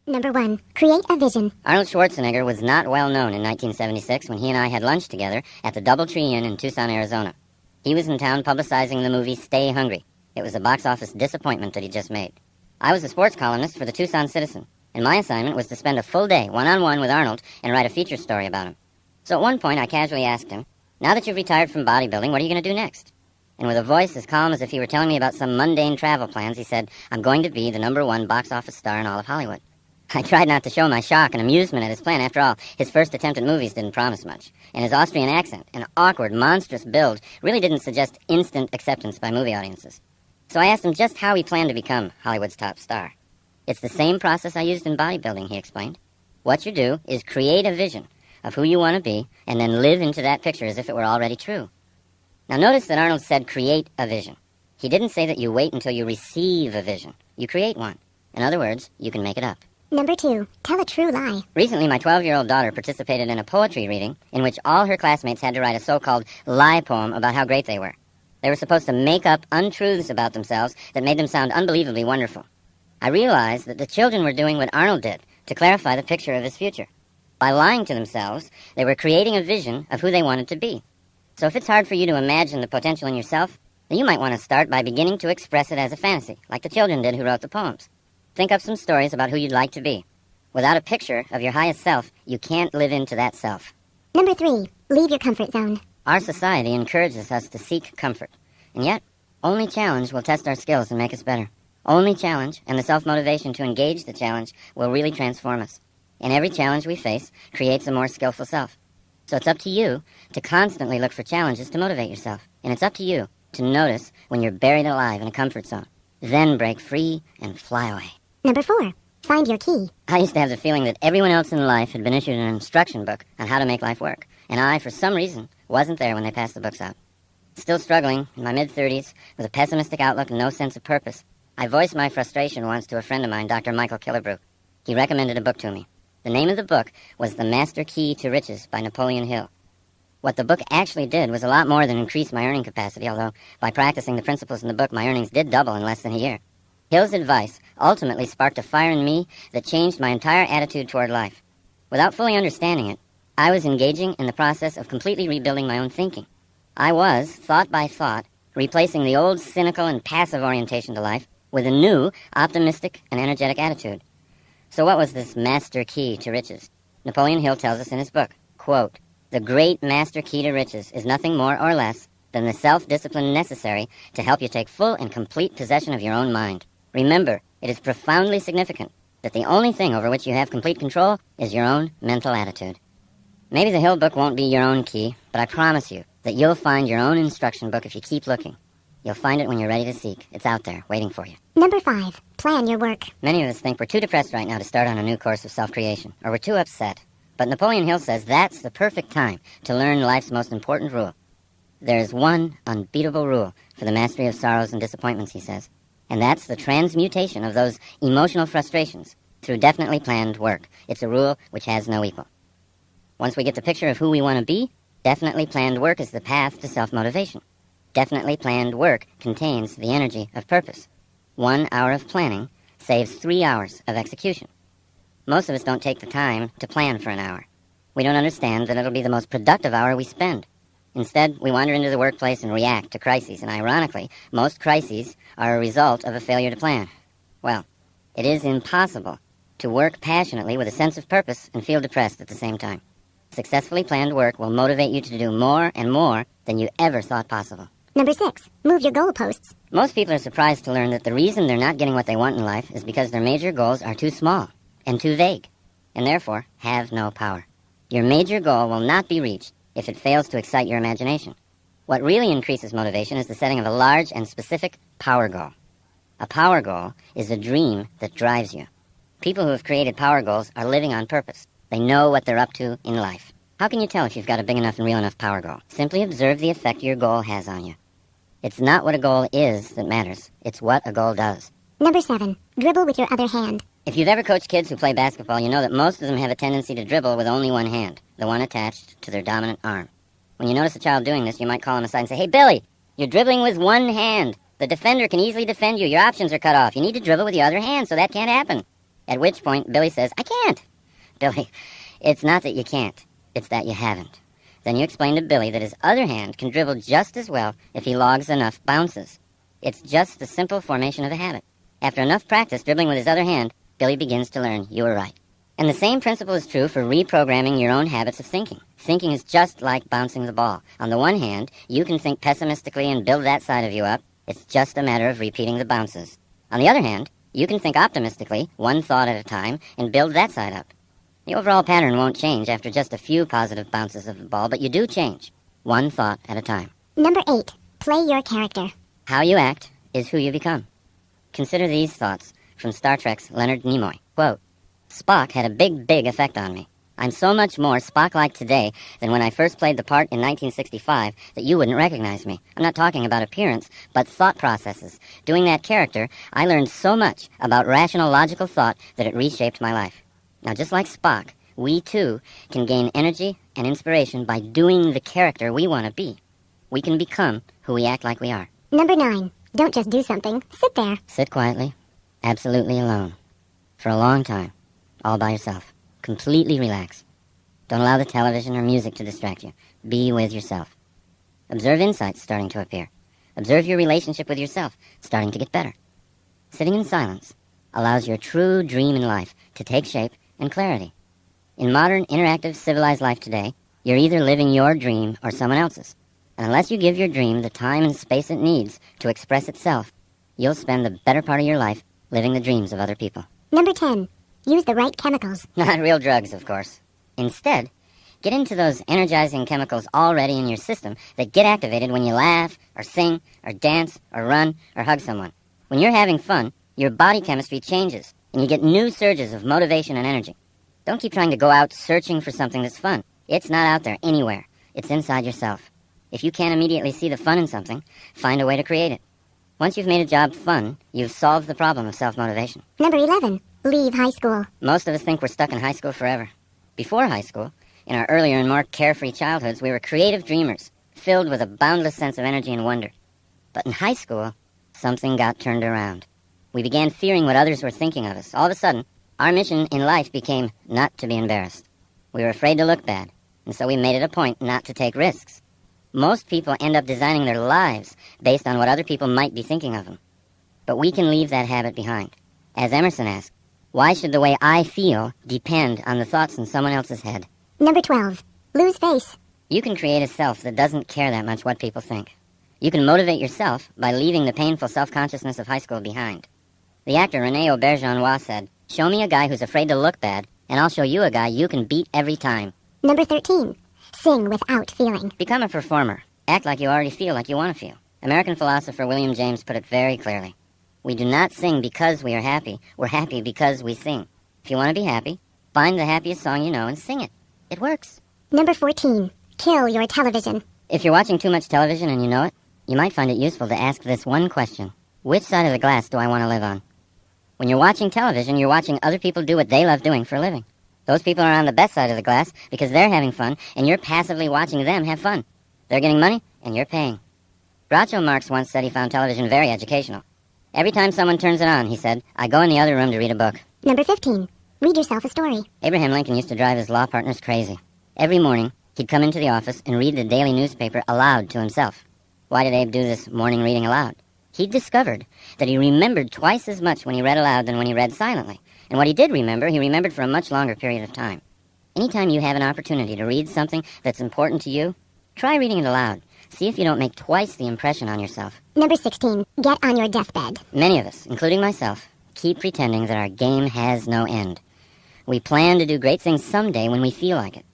Number 1. Create a vision. Arnold Schwarzenegger was not well known in 1976 when he and I had lunch together at the DoubleTree Inn in Tucson, Arizona. He was in town publicizing the movie Stay Hungry. It was a box office disappointment that he just made. I was a sports columnist for the Tucson Citizen, and my assignment was to spend a full day one-on-one with Arnold and write a feature story about him. So at one point I casually asked him, "Now that you've retired from bodybuilding, what are you going to do next?" And with a voice as calm as if he were telling me about some mundane travel plans, he said, "I'm going to be the #1 box office star in all of Hollywood." I tried not to show my shock and amusement at his plan. After all, his first attempt at movies didn't promise much, and his Austrian accent and awkward, monstrous build really didn't suggest instant acceptance by movie audiences. So I asked him just how he planned to become Hollywood's top star. "It's the same process I used in bodybuilding," he explained. "What you do is create a vision of who you want to be, and then live into that picture as if it were already true." Now notice that Arnold said create a vision. He didn't say that you wait until you receive a vision. You create one. In other words, you can make it up. Number 2. Tell a true lie. Recently, my 12-year-old daughter participated in a poetry reading in which all her classmates had to write a so-called lie poem about how great they were. They were supposed to make up untruths about themselves that made them sound unbelievably wonderful. I realized that the children were doing what Arnold did to clarify the picture of his future. By lying to themselves, they were creating a vision of who they wanted to be. So if it's hard for you to imagine the potential in yourself, then you might want to start by beginning to express it as a fantasy, like the children did who wrote the poems. Think up some stories about who you'd like to be. Without a picture of your highest self, you can't live into that self. Number 3. Leave your comfort zone. Our society encourages us to seek comfort, and yet, only challenge will test our skills and make us better. Only challenge and the self-motivation to engage the challenge will really transform us. And every challenge we face creates a more skillful self. So it's up to you to constantly look for challenges to motivate yourself. And it's up to you to notice when you're buried alive in a comfort zone. Then break free and fly away. Number 4. Find your key. I used to have the feeling that everyone else in life had been issued an instruction book on how to make life work. And I, for some reason, wasn't there when they passed the books out. Still struggling, in my mid-30s, with a pessimistic outlook and no sense of purpose, I voiced my frustration once to a friend of mine, Dr. Michael Killebrew. He recommended a book to me. The name of the book was The Master Key to Riches by Napoleon Hill. What the book actually did was a lot more than increase my earning capacity, although by practicing the principles in the book, my earnings did double in less than a year. Hill's advice ultimately sparked a fire in me that changed my entire attitude toward life. Without fully understanding it, I was engaging in the process of completely rebuilding my own thinking. I was, thought by thought, replacing the old cynical and passive orientation to life with a new, optimistic and energetic attitude. So what was this master key to riches? Napoleon Hill tells us in his book, quote, "The great master key to riches is nothing more or less than the self-discipline necessary to help you take full and complete possession of your own mind. Remember, it is profoundly significant that the only thing over which you have complete control is your own mental attitude." Maybe the Hill book won't be your own key, but I promise you that you'll find your own instruction book if you keep looking. You'll find it when you're ready to seek. It's out there, waiting for you. Number 5. Plan your work. Many of us think we're too depressed right now to start on a new course of self-creation, or we're too upset. But Napoleon Hill says that's the perfect time to learn life's most important rule. There is one unbeatable rule for the mastery of sorrows and disappointments, he says, and that's the transmutation of those emotional frustrations through definitely planned work. It's a rule which has no equal. Once we get the picture of who we want to be, definitely planned work is the path to self-motivation. Definitely planned work contains the energy of purpose. 1 hour of planning saves 3 hours of execution. Most of us don't take the time to plan for an hour. We don't understand that it'll be the most productive hour we spend. Instead, we wander into the workplace and react to crises, and ironically, most crises are a result of a failure to plan. Well, it is impossible to work passionately with a sense of purpose and feel depressed at the same time. Successfully planned work will motivate you to do more and more than you ever thought possible. Number 6. Move your goalposts. Most people are surprised to learn that the reason they're not getting what they want in life is because their major goals are too small and too vague, and therefore have no power. Your major goal will not be reached if it fails to excite your imagination. What really increases motivation is the setting of a large and specific power goal. A power goal is a dream that drives you. People who have created power goals are living on purpose. They know what they're up to in life. How can you tell if you've got a big enough and real enough power goal? Simply observe the effect your goal has on you. It's not what a goal is that matters. It's what a goal does. Number 7. Dribble with your other hand. If you've ever coached kids who play basketball, you know that most of them have a tendency to dribble with only one hand, the one attached to their dominant arm. When you notice a child doing this, you might call him aside and say, "Hey, Billy, you're dribbling with one hand. The defender can easily defend you. Your options are cut off. You need to dribble with your other hand, so that can't happen." At which point, Billy says, I can't. Billy, it's not that you can't, it's that you haven't. Then you explain to Billy that his other hand can dribble just as well if he logs enough bounces. It's just the simple formation of a habit. After enough practice dribbling with his other hand, Billy begins to learn you were right. And the same principle is true for reprogramming your own habits of thinking. Thinking is just like bouncing the ball. On the one hand, you can think pessimistically and build that side of you up. It's just a matter of repeating the bounces. On the other hand, you can think optimistically, one thought at a time, and build that side up. The overall pattern won't change after just a few positive bounces of the ball, but you do change, one thought at a time. Number 8. Play your character. How you act is who you become. Consider these thoughts from Star Trek's Leonard Nimoy. Quote, Spock had a big effect on me. I'm so much more Spock-like today than when I first played the part in 1965 that you wouldn't recognize me. I'm not talking about appearance, but thought processes. Doing that character, I learned so much about rational, logical thought that it reshaped my life. Now, just like Spock, we too can gain energy and inspiration by doing the character we want to be. We can become who we act like we are. Number 9. Don't just do something. Sit there. Sit quietly, absolutely alone, for a long time, all by yourself. Completely relax. Don't allow the television or music to distract you. Be with yourself. Observe insights starting to appear. Observe your relationship with yourself starting to get better. Sitting in silence allows your true dream in life to take shape and clarity. In modern, interactive, civilized life today, you're either living your dream or someone else's. And unless you give your dream the time and space it needs to express itself, you'll spend the better part of your life living the dreams of other people. Number 10. Use the right chemicals. Not real drugs, of course. Instead, get into those energizing chemicals already in your system that get activated when you laugh, or sing, or dance, or run, or hug someone. When you're having fun, your body chemistry changes, and you get new surges of motivation and energy. Don't keep trying to go out searching for something that's fun. It's not out there anywhere. It's inside yourself. If you can't immediately see the fun in something, find a way to create it. Once you've made a job fun, you've solved the problem of self-motivation. Number 11. Leave high school. Most of us think we're stuck in high school forever. Before high school, in our earlier and more carefree childhoods, we were creative dreamers, filled with a boundless sense of energy and wonder. But in high school, something got turned around. We began fearing what others were thinking of us. All of a sudden, our mission in life became not to be embarrassed. We were afraid to look bad, and so we made it a point not to take risks. Most people end up designing their lives based on what other people might be thinking of them. But we can leave that habit behind. As Emerson asked, why should the way I feel depend on the thoughts in someone else's head? Number 12. Lose face. You can create a self that doesn't care that much what people think. You can motivate yourself by leaving the painful self-consciousness of high school behind. The actor René Auberjonois said, show me a guy who's afraid to look bad, and I'll show you a guy you can beat every time. Number 13. Sing without feeling. Become a performer. Act like you already feel like you want to feel. American philosopher William James put it very clearly. We do not sing because we are happy. We're happy because we sing. If you want to be happy, find the happiest song you know and sing it. It works. Number 14. Kill your television. If you're watching too much television and you know it, you might find it useful to ask this one question. Which side of the glass do I want to live on? When you're watching television, you're watching other people do what they love doing for a living. Those people are on the best side of the glass because they're having fun, and you're passively watching them have fun. They're getting money, and you're paying. Groucho Marx once said he found television very educational. Every time someone turns it on, he said, I go in the other room to read a book. Number 15. Read yourself a story. Abraham Lincoln used to drive his law partners crazy. Every morning, he'd come into the office and read the daily newspaper aloud to himself. Why did Abe do this morning reading aloud? He'd discovered that he remembered twice as much when he read aloud than when he read silently. And what he did remember, he remembered for a much longer period of time. Anytime you have an opportunity to read something that's important to you, try reading it aloud. See if you don't make twice the impression on yourself. Number 16. Get on your deathbed. Many of us, including myself, keep pretending that our game has no end. We plan to do great things someday when we feel like it.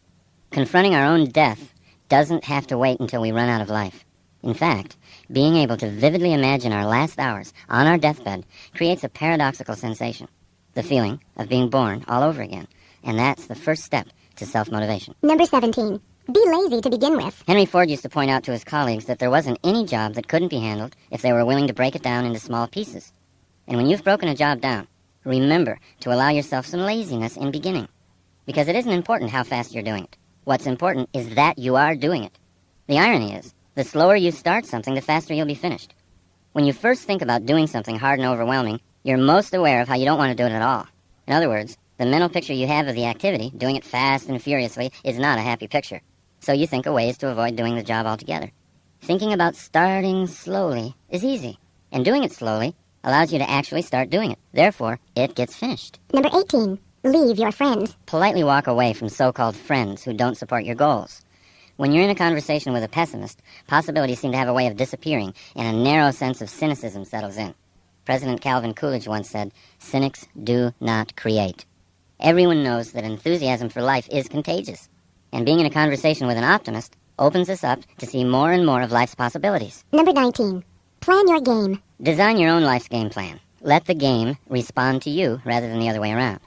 Confronting our own death doesn't have to wait until we run out of life. In fact, being able to vividly imagine our last hours on our deathbed creates a paradoxical sensation, the feeling of being born all over again. And that's the first step to self-motivation. Number 17. Be lazy to begin with. Henry Ford used to point out to his colleagues that there wasn't any job that couldn't be handled if they were willing to break it down into small pieces. And when you've broken a job down, remember to allow yourself some laziness in beginning. Because it isn't important how fast you're doing it. What's important is that you are doing it. The irony is, the slower you start something, the faster you'll be finished. When you first think about doing something hard and overwhelming, you're most aware of how you don't want to do it at all. In other words, the mental picture you have of the activity, doing it fast and furiously, is not a happy picture. So you think of ways to avoid doing the job altogether. Thinking about starting slowly is easy, and doing it slowly allows you to actually start doing it. Therefore, it gets finished. Number 18. Leave your friends. Politely walk away from so-called friends who don't support your goals. When you're in a conversation with a pessimist, possibilities seem to have a way of disappearing, and a narrow sense of cynicism settles in. President Calvin Coolidge once said, "Cynics do not create." Everyone knows that enthusiasm for life is contagious, and being in a conversation with an optimist opens us up to see more and more of life's possibilities. Number 19. Plan your game. Design your own life's game plan. Let the game respond to you rather than the other way around.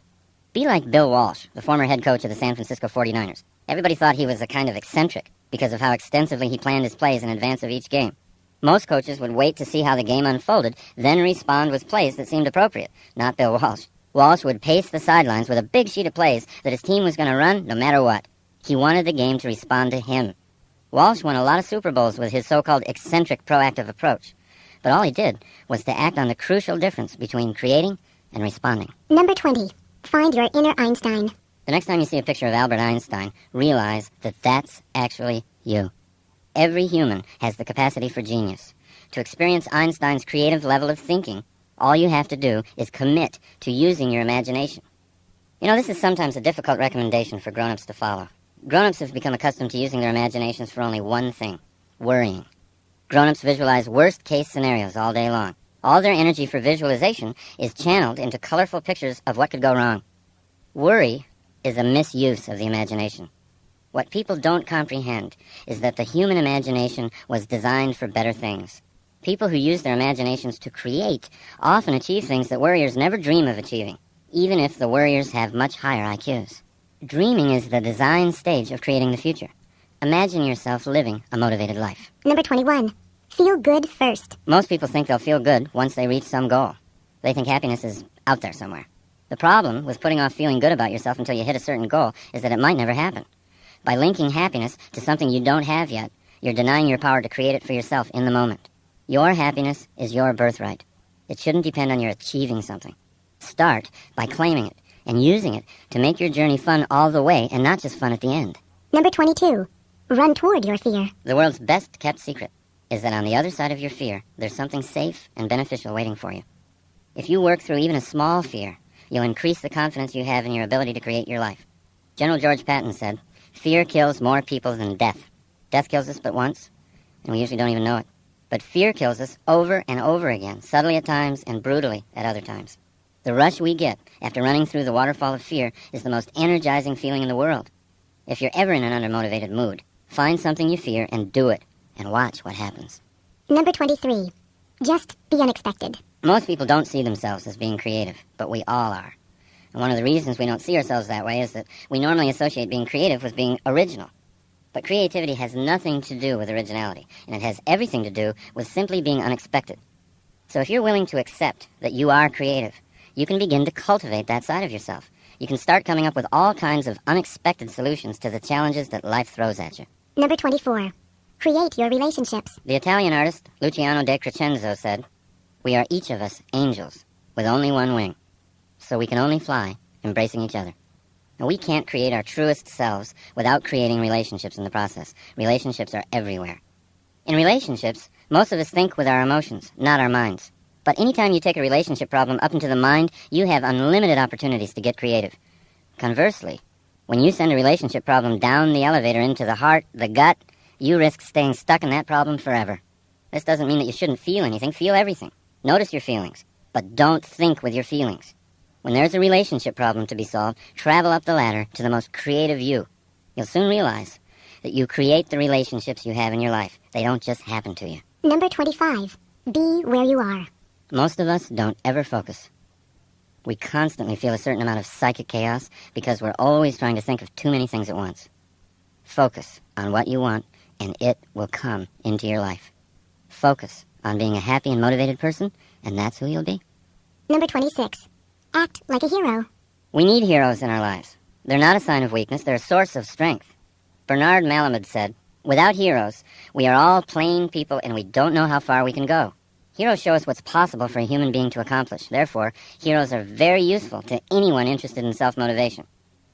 Be like Bill Walsh, the former head coach of the San Francisco 49ers. Everybody thought he was a kind of eccentric because of how extensively he planned his plays in advance of each game. Most coaches would wait to see how the game unfolded, then respond with plays that seemed appropriate. Not Bill Walsh. Walsh would pace the sidelines with a big sheet of plays that his team was going to run no matter what. He wanted the game to respond to him. Walsh won a lot of Super Bowls with his so-called eccentric proactive approach. But all he did was to act on the crucial difference between creating and responding. Number 20. Find your inner Einstein. The next time you see a picture of Albert Einstein, realize that that's actually you. Every human has the capacity for genius. To experience Einstein's creative level of thinking, all you have to do is commit to using your imagination. You know, this is sometimes a difficult recommendation for grown-ups to follow. Grown-ups have become accustomed to using their imaginations for only one thing: worrying. Grown-ups visualize worst-case scenarios all day long. All their energy for visualization is channeled into colorful pictures of what could go wrong. Worry is a misuse of the imagination. What people don't comprehend is that the human imagination was designed for better things. People who use their imaginations to create often achieve things that worriers never dream of achieving, even if the worriers have much higher IQs. Dreaming is the design stage of creating the future. Imagine yourself living a motivated life. Number 21. Feel good first. Most people think they'll feel good once they reach some goal. They think happiness is out there somewhere. The problem with putting off feeling good about yourself until you hit a certain goal is that it might never happen. By linking happiness to something you don't have yet, you're denying your power to create it for yourself in the moment. Your happiness is your birthright. It shouldn't depend on your achieving something. Start by claiming it and using it to make your journey fun all the way and not just fun at the end. Number 22. Run toward your fear. The world's best kept secret is that on the other side of your fear, there's something safe and beneficial waiting for you. If you work through even a small fear, you'll increase the confidence you have in your ability to create your life. General George Patton said, "Fear kills more people than death. Death kills us but once, and we usually don't even know it. But fear kills us over and over again, subtly at times and brutally at other times. The rush we get after running through the waterfall of fear is the most energizing feeling in the world. If you're ever in an undermotivated mood, find something you fear and do it, and watch what happens." Number 23. Just be unexpected. Most people don't see themselves as being creative, but we all are. And one of the reasons we don't see ourselves that way is that we normally associate being creative with being original. But creativity has nothing to do with originality, and it has everything to do with simply being unexpected. So if you're willing to accept that you are creative, you can begin to cultivate that side of yourself. You can start coming up with all kinds of unexpected solutions to the challenges that life throws at you. Number 24. Create your relationships. The Italian artist Luciano de Crescenzo said, "We are each of us angels with only one wing, so we can only fly embracing each other." Now, we can't create our truest selves without creating relationships in the process. Relationships are everywhere. In relationships, most of us think with our emotions, not our minds. But anytime you take a relationship problem up into the mind, you have unlimited opportunities to get creative. Conversely, when you send a relationship problem down the elevator into the heart, the gut, you risk staying stuck in that problem forever. This doesn't mean that you shouldn't feel anything. Feel everything. Notice your feelings. But don't think with your feelings. When there's a relationship problem to be solved, travel up the ladder to the most creative you. You'll soon realize that you create the relationships you have in your life. They don't just happen to you. Number 25. Be where you are. Most of us don't ever focus. We constantly feel a certain amount of psychic chaos because we're always trying to think of too many things at once. Focus on what you want, and it will come into your life. Focus on being a happy and motivated person, and that's who you'll be. Number 26. Act like a hero. We need heroes in our lives. They're not a sign of weakness, they're a source of strength. Bernard Malamud said, "Without heroes, we are all plain people and we don't know how far we can go." Heroes show us what's possible for a human being to accomplish. Therefore, heroes are very useful to anyone interested in self-motivation.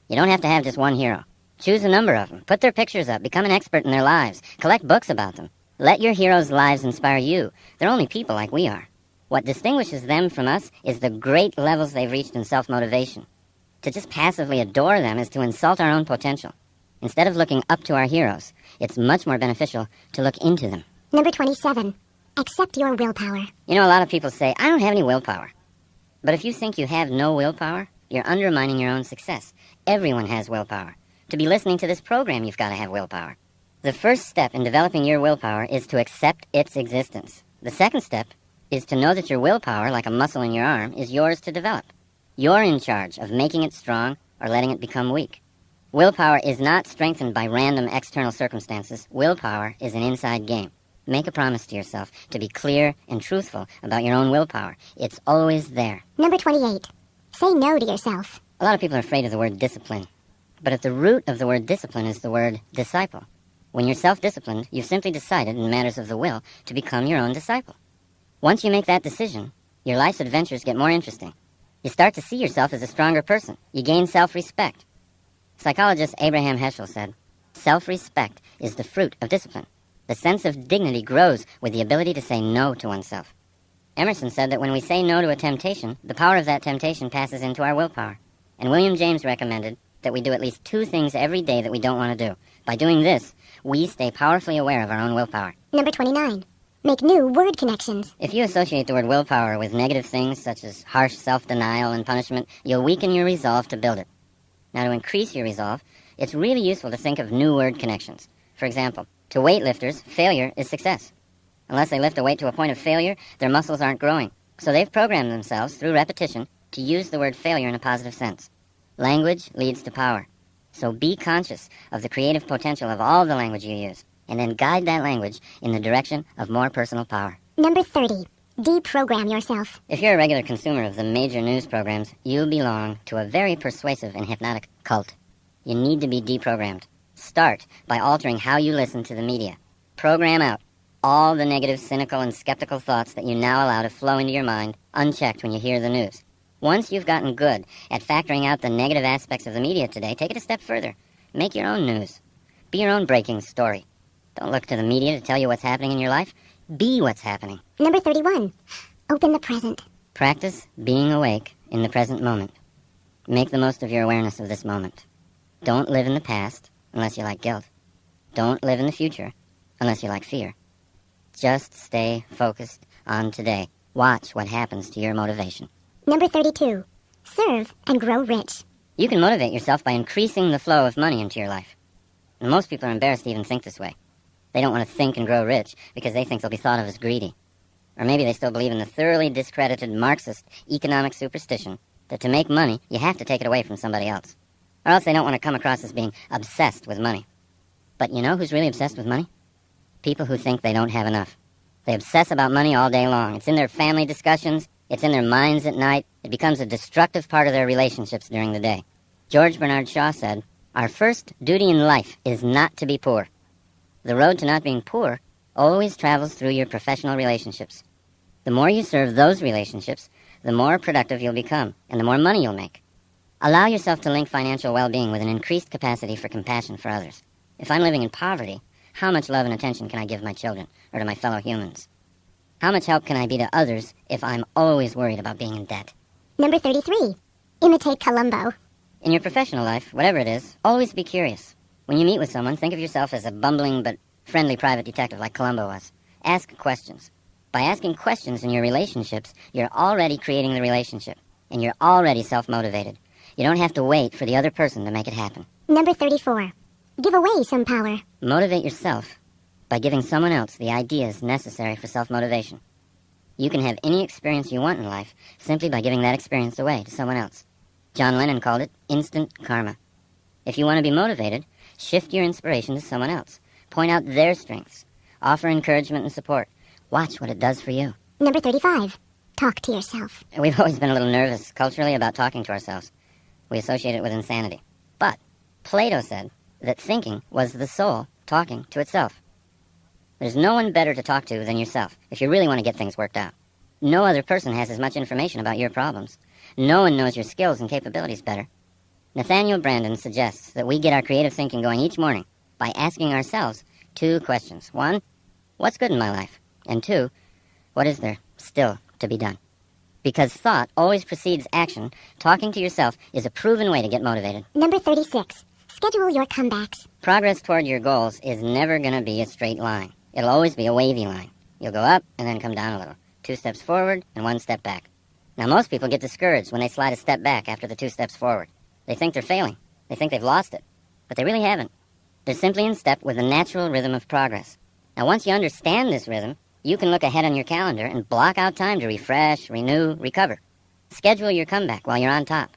You don't have to have just one hero. Choose a number of them. Put their pictures up. Become an expert in their lives. Collect books about them. Let your heroes' lives inspire you. They're only people like we are. What distinguishes them from us is the great levels they've reached in self-motivation. To just passively adore them is to insult our own potential. Instead of looking up to our heroes, it's much more beneficial to look into them. Number 27. Accept your willpower. You know, a lot of people say, I don't have any willpower. But if you think you have no willpower, you're undermining your own success. Everyone has willpower. To be listening to this program, you've got to have willpower. The first step in developing your willpower is to accept its existence. The second step is to know that your willpower, like a muscle in your arm, is yours to develop. You're in charge of making it strong or letting it become weak. Willpower is not strengthened by random external circumstances. Willpower is an inside game. Make a promise to yourself to be clear and truthful about your own willpower. It's always there. Number 28. Say no to yourself. A lot of people are afraid of the word discipline. But at the root of the word discipline is the word disciple. When you're self-disciplined, you've simply decided in matters of the will to become your own disciple. Once you make that decision, your life's adventures get more interesting. You start to see yourself as a stronger person. You gain self-respect. Psychologist Abraham Heschel said, self-respect is the fruit of discipline. The sense of dignity grows with the ability to say no to oneself. Emerson said that when we say no to a temptation, the power of that temptation passes into our willpower. And William James recommended that we do at least 2 things every day that we don't want to do. By doing this, we stay powerfully aware of our own willpower. Number 29. Make new word connections. If you associate the word willpower with negative things such as harsh self-denial and punishment, you'll weaken your resolve to build it. Now, to increase your resolve, it's really useful to think of new word connections. For example, to weightlifters, failure is success. Unless they lift a weight to a point of failure, their muscles aren't growing. So they've programmed themselves, through repetition, to use the word failure in a positive sense. Language leads to power. So be conscious of the creative potential of all the language you use, and then guide that language in the direction of more personal power. Number 30. Deprogram yourself. If you're a regular consumer of the major news programs, you belong to a very persuasive and hypnotic cult. You need to be deprogrammed. Start by altering how you listen to the media. Program out all the negative, cynical, and skeptical thoughts that you now allow to flow into your mind unchecked when you hear the news. Once you've gotten good at factoring out the negative aspects of the media today, take it a step further. Make your own news. Be your own breaking story. Don't look to the media to tell you what's happening in your life. Be what's happening. Number 31. Open the present. Practice being awake in the present moment. Make the most of your awareness of this moment. Don't live in the past unless you like guilt. Don't live in the future unless you like fear. Just stay focused on today. Watch what happens to your motivation. Number 32. Serve and grow rich. You can motivate yourself by increasing the flow of money into your life. And most people are embarrassed to even think this way. They don't want to think and grow rich because they think they'll be thought of as greedy. Or maybe they still believe in the thoroughly discredited Marxist economic superstition that to make money, you have to take it away from somebody else. Or else they don't want to come across as being obsessed with money. But you know who's really obsessed with money? People who think they don't have enough. They obsess about money all day long. It's in their family discussions. It's in their minds at night. It becomes a destructive part of their relationships during the day. George Bernard Shaw said, "Our first duty in life is not to be poor. The road to not being poor always travels through your professional relationships. The more you serve those relationships, the more productive you'll become, and the more money you'll make. Allow yourself to link financial well-being with an increased capacity for compassion for others. If I'm living in poverty, how much love and attention can I give my children or to my fellow humans? How much help can I be to others if I'm always worried about being in debt?" Number 33. Imitate Columbo. In your professional life, whatever it is, always be curious. When you meet with someone, think of yourself as a bumbling but friendly private detective like Columbo was. Ask questions. By asking questions in your relationships, you're already creating the relationship, and you're already self-motivated. You don't have to wait for the other person to make it happen. Number 34. Give away some power. Motivate yourself by giving someone else the ideas necessary for self-motivation. You can have any experience you want in life simply by giving that experience away to someone else. John Lennon called it instant karma. If you want to be motivated, shift your inspiration to someone else. Point out their strengths. Offer encouragement and support. Watch what it does for you. Number 35. Talk to yourself. We've always been a little nervous culturally about talking to ourselves. We associate it with insanity. But Plato said that thinking was the soul talking to itself. There's no one better to talk to than yourself if you really want to get things worked out. No other person has as much information about your problems. No one knows your skills and capabilities better. Nathaniel Brandon suggests that we get our creative thinking going each morning by asking ourselves 2 questions. 1, what's good in my life? And 2, what is there still to be done? Because thought always precedes action, talking to yourself is a proven way to get motivated. Number 36. Schedule your comebacks. Progress toward your goals is never going to be a straight line. It'll always be a wavy line. You'll go up and then come down a little. 2 steps forward and 1 step back. Now, most people get discouraged when they slide a step back after the 2 steps forward. They think they're failing. They think they've lost it. But they really haven't. They're simply in step with the natural rhythm of progress. Now, once you understand this rhythm, you can look ahead on your calendar and block out time to refresh, renew, recover. Schedule your comeback while you're on top.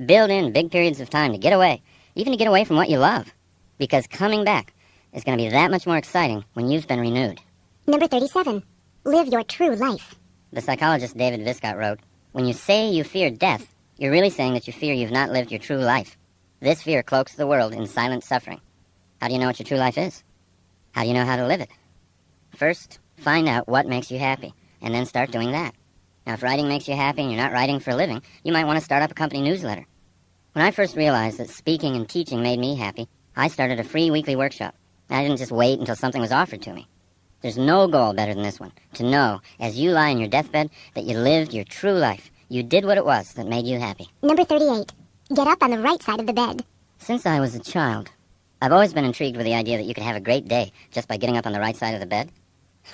Build in big periods of time to get away, even to get away from what you love. Because coming back is going to be that much more exciting when you've been renewed. Number 37. Live your true life. The psychologist David Viscott wrote, when you say you fear death, you're really saying that you fear you've not lived your true life. This fear cloaks the world in silent suffering. How do you know what your true life is? How do you know how to live it? First, find out what makes you happy, and then start doing that. Now, if writing makes you happy and you're not writing for a living, you might want to start up a company newsletter. When I first realized that speaking and teaching made me happy, I started a free weekly workshop. I didn't just wait until something was offered to me. There's no goal better than this one, to know, as you lie in your deathbed, that you lived your true life. You did what it was that made you happy. Number 38. Get up on the right side of the bed. Since I was a child, I've always been intrigued with the idea that you could have a great day just by getting up on the right side of the bed.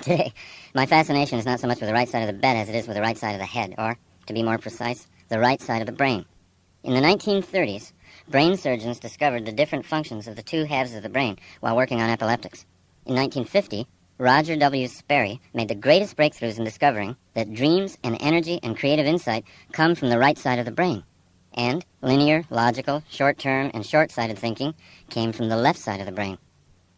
Today, my fascination is not so much with the right side of the bed as it is with the right side of the head, or, to be more precise, the right side of the brain. In the 1930s, brain surgeons discovered the different functions of the 2 halves of the brain while working on epileptics. In 1950, Roger W. Sperry made the greatest breakthroughs in discovering that dreams and energy and creative insight come from the right side of the brain. And linear, logical, short-term, and short-sighted thinking came from the left side of the brain.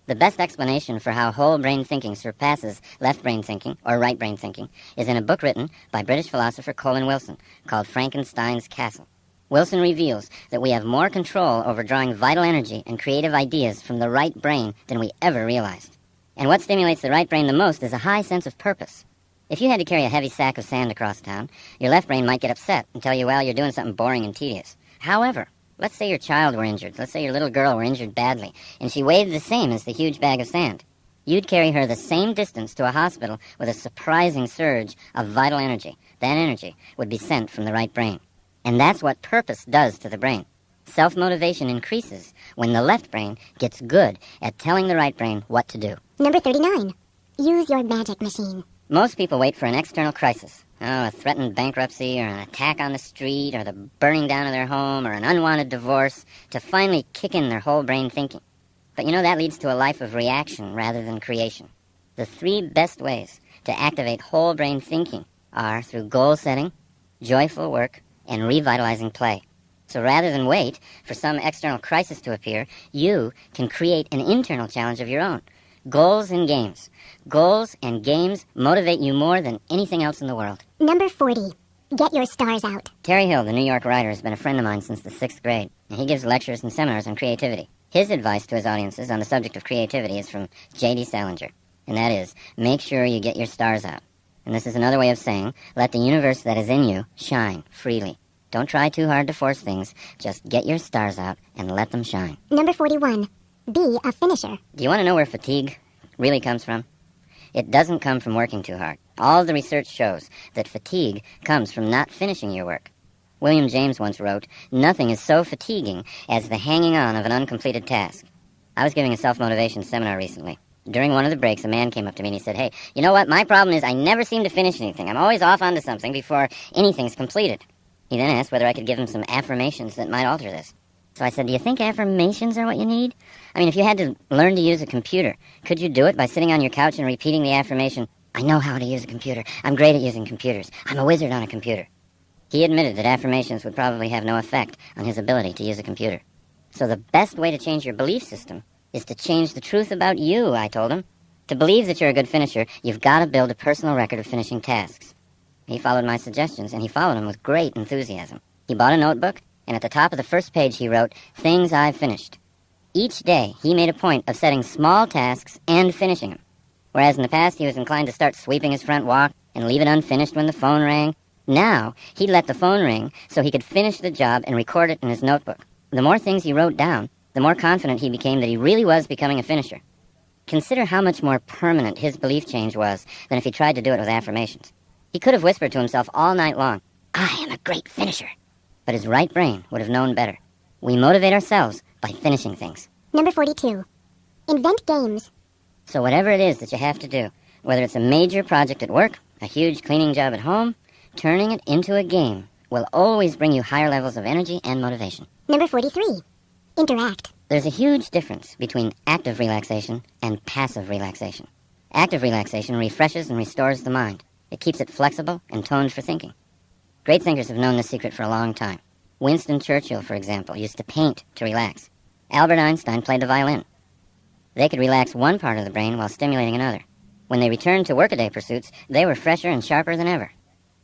The best explanation for how whole brain thinking surpasses left brain thinking, or right brain thinking, is in a book written by British philosopher Colin Wilson called Frankenstein's Castle. Wilson reveals that we have more control over drawing vital energy and creative ideas from the right brain than we ever realized. And what stimulates the right brain the most is a high sense of purpose. If you had to carry a heavy sack of sand across town, your left brain might get upset and tell you, well, you're doing something boring and tedious. However, let's say your child were injured. Let's say your little girl were injured badly, and she weighed the same as the huge bag of sand. You'd carry her the same distance to a hospital with a surprising surge of vital energy. That energy would be sent from the right brain. And that's what purpose does to the brain. Self-motivation increases when the left brain gets good at telling the right brain what to do. Number 39. Use your magic machine. Most people wait for an external crisis. Oh, a threatened bankruptcy, or an attack on the street, or the burning down of their home, or an unwanted divorce, to finally kick in their whole brain thinking. But you know, that leads to a life of reaction rather than creation. The 3 best ways to activate whole brain thinking are through goal setting, joyful work, and revitalizing play. So rather than wait for some external crisis to appear, you can create an internal challenge of your own. Goals and games. Goals and games motivate you more than anything else in the world. Number 40. Get your stars out. Terry Hill, the New York writer, has been a friend of mine since the 6th grade, and he gives lectures and seminars on creativity. His advice to his audiences on the subject of creativity is from J.D. Salinger, and that is, make sure you get your stars out. And this is another way of saying, let the universe that is in you shine freely. Don't try too hard to force things. Just get your stars out and let them shine. Number 41. Be a finisher. Do you want to know where fatigue really comes from? It doesn't come from working too hard. All the research shows that fatigue comes from not finishing your work. William James once wrote, nothing is so fatiguing as the hanging on of an uncompleted task. I was giving a self-motivation seminar recently. During one of the breaks, a man came up to me and he said, hey, you know what? My problem is I never seem to finish anything. I'm always off onto something before anything's completed. He then asked whether I could give him some affirmations that might alter this. So I said, do you think affirmations are what you need? I mean, if you had to learn to use a computer, could you do it by sitting on your couch and repeating the affirmation, I know how to use a computer. I'm great at using computers. I'm a wizard on a computer. He admitted that affirmations would probably have no effect on his ability to use a computer. So the best way to change your belief system is to change the truth about you, I told him. To believe that you're a good finisher, you've got to build a personal record of finishing tasks. He followed my suggestions, and he followed them with great enthusiasm. He bought a notebook, and at the top of the first page he wrote, Things I've Finished. Each day, he made a point of setting small tasks and finishing them. Whereas in the past he was inclined to start sweeping his front walk and leave it unfinished when the phone rang, now he'd let the phone ring so he could finish the job and record it in his notebook. The more things he wrote down, the more confident he became that he really was becoming a finisher. Consider how much more permanent his belief change was than if he tried to do it with affirmations. He could have whispered to himself all night long, "I am a great finisher." But his right brain would have known better. We motivate ourselves by finishing things. Number 42. Invent games. So whatever it is that you have to do, whether it's a major project at work, a huge cleaning job at home, turning it into a game will always bring you higher levels of energy and motivation. Number 43. Interact. There's a huge difference between active relaxation and passive relaxation. Active relaxation refreshes and restores the mind. It keeps it flexible and toned for thinking. Great thinkers have known this secret for a long time. Winston Churchill, for example, used to paint to relax. Albert Einstein played the violin. They could relax one part of the brain while stimulating another. When they returned to workaday pursuits, they were fresher and sharper than ever.